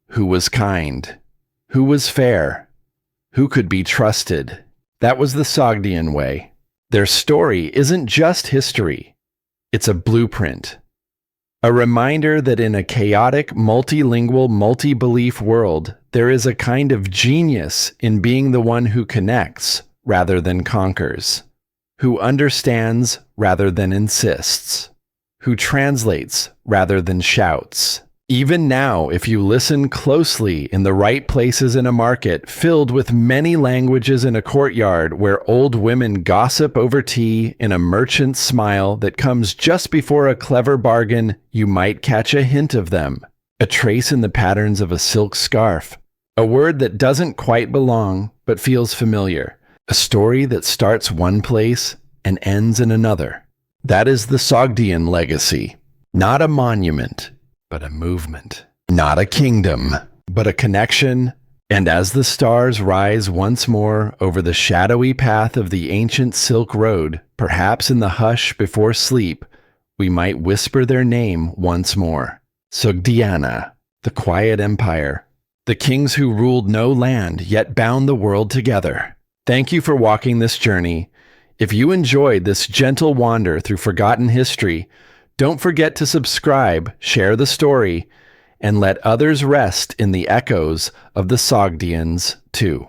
Who was kind? Who was fair? Who could be trusted? That was the Sogdian way. Their story isn't just history. It's a blueprint. A reminder that in a chaotic, multilingual, multi-belief world, there is a kind of genius in being the one who connects rather than conquers, who understands rather than insists, who translates rather than shouts. Even now, if you listen closely in the right places in a market filled with many languages, in a courtyard where old women gossip over tea, in a merchant's smile that comes just before a clever bargain, you might catch a hint of them. A trace in the patterns of a silk scarf. A word that doesn't quite belong but feels familiar. A story that starts one place and ends in another. That is the Sogdian legacy. Not a monument, but a movement. Not a kingdom, but a connection. And as the stars rise once more over the shadowy path of the ancient Silk Road, perhaps in the hush before sleep, we might whisper their name once more. Sogdiana, the quiet empire, the kings who ruled no land yet bound the world together. Thank you for walking this journey. If you enjoyed this gentle wander through forgotten history, don't forget to subscribe, share the story, and let others rest in the echoes of the Sogdians too.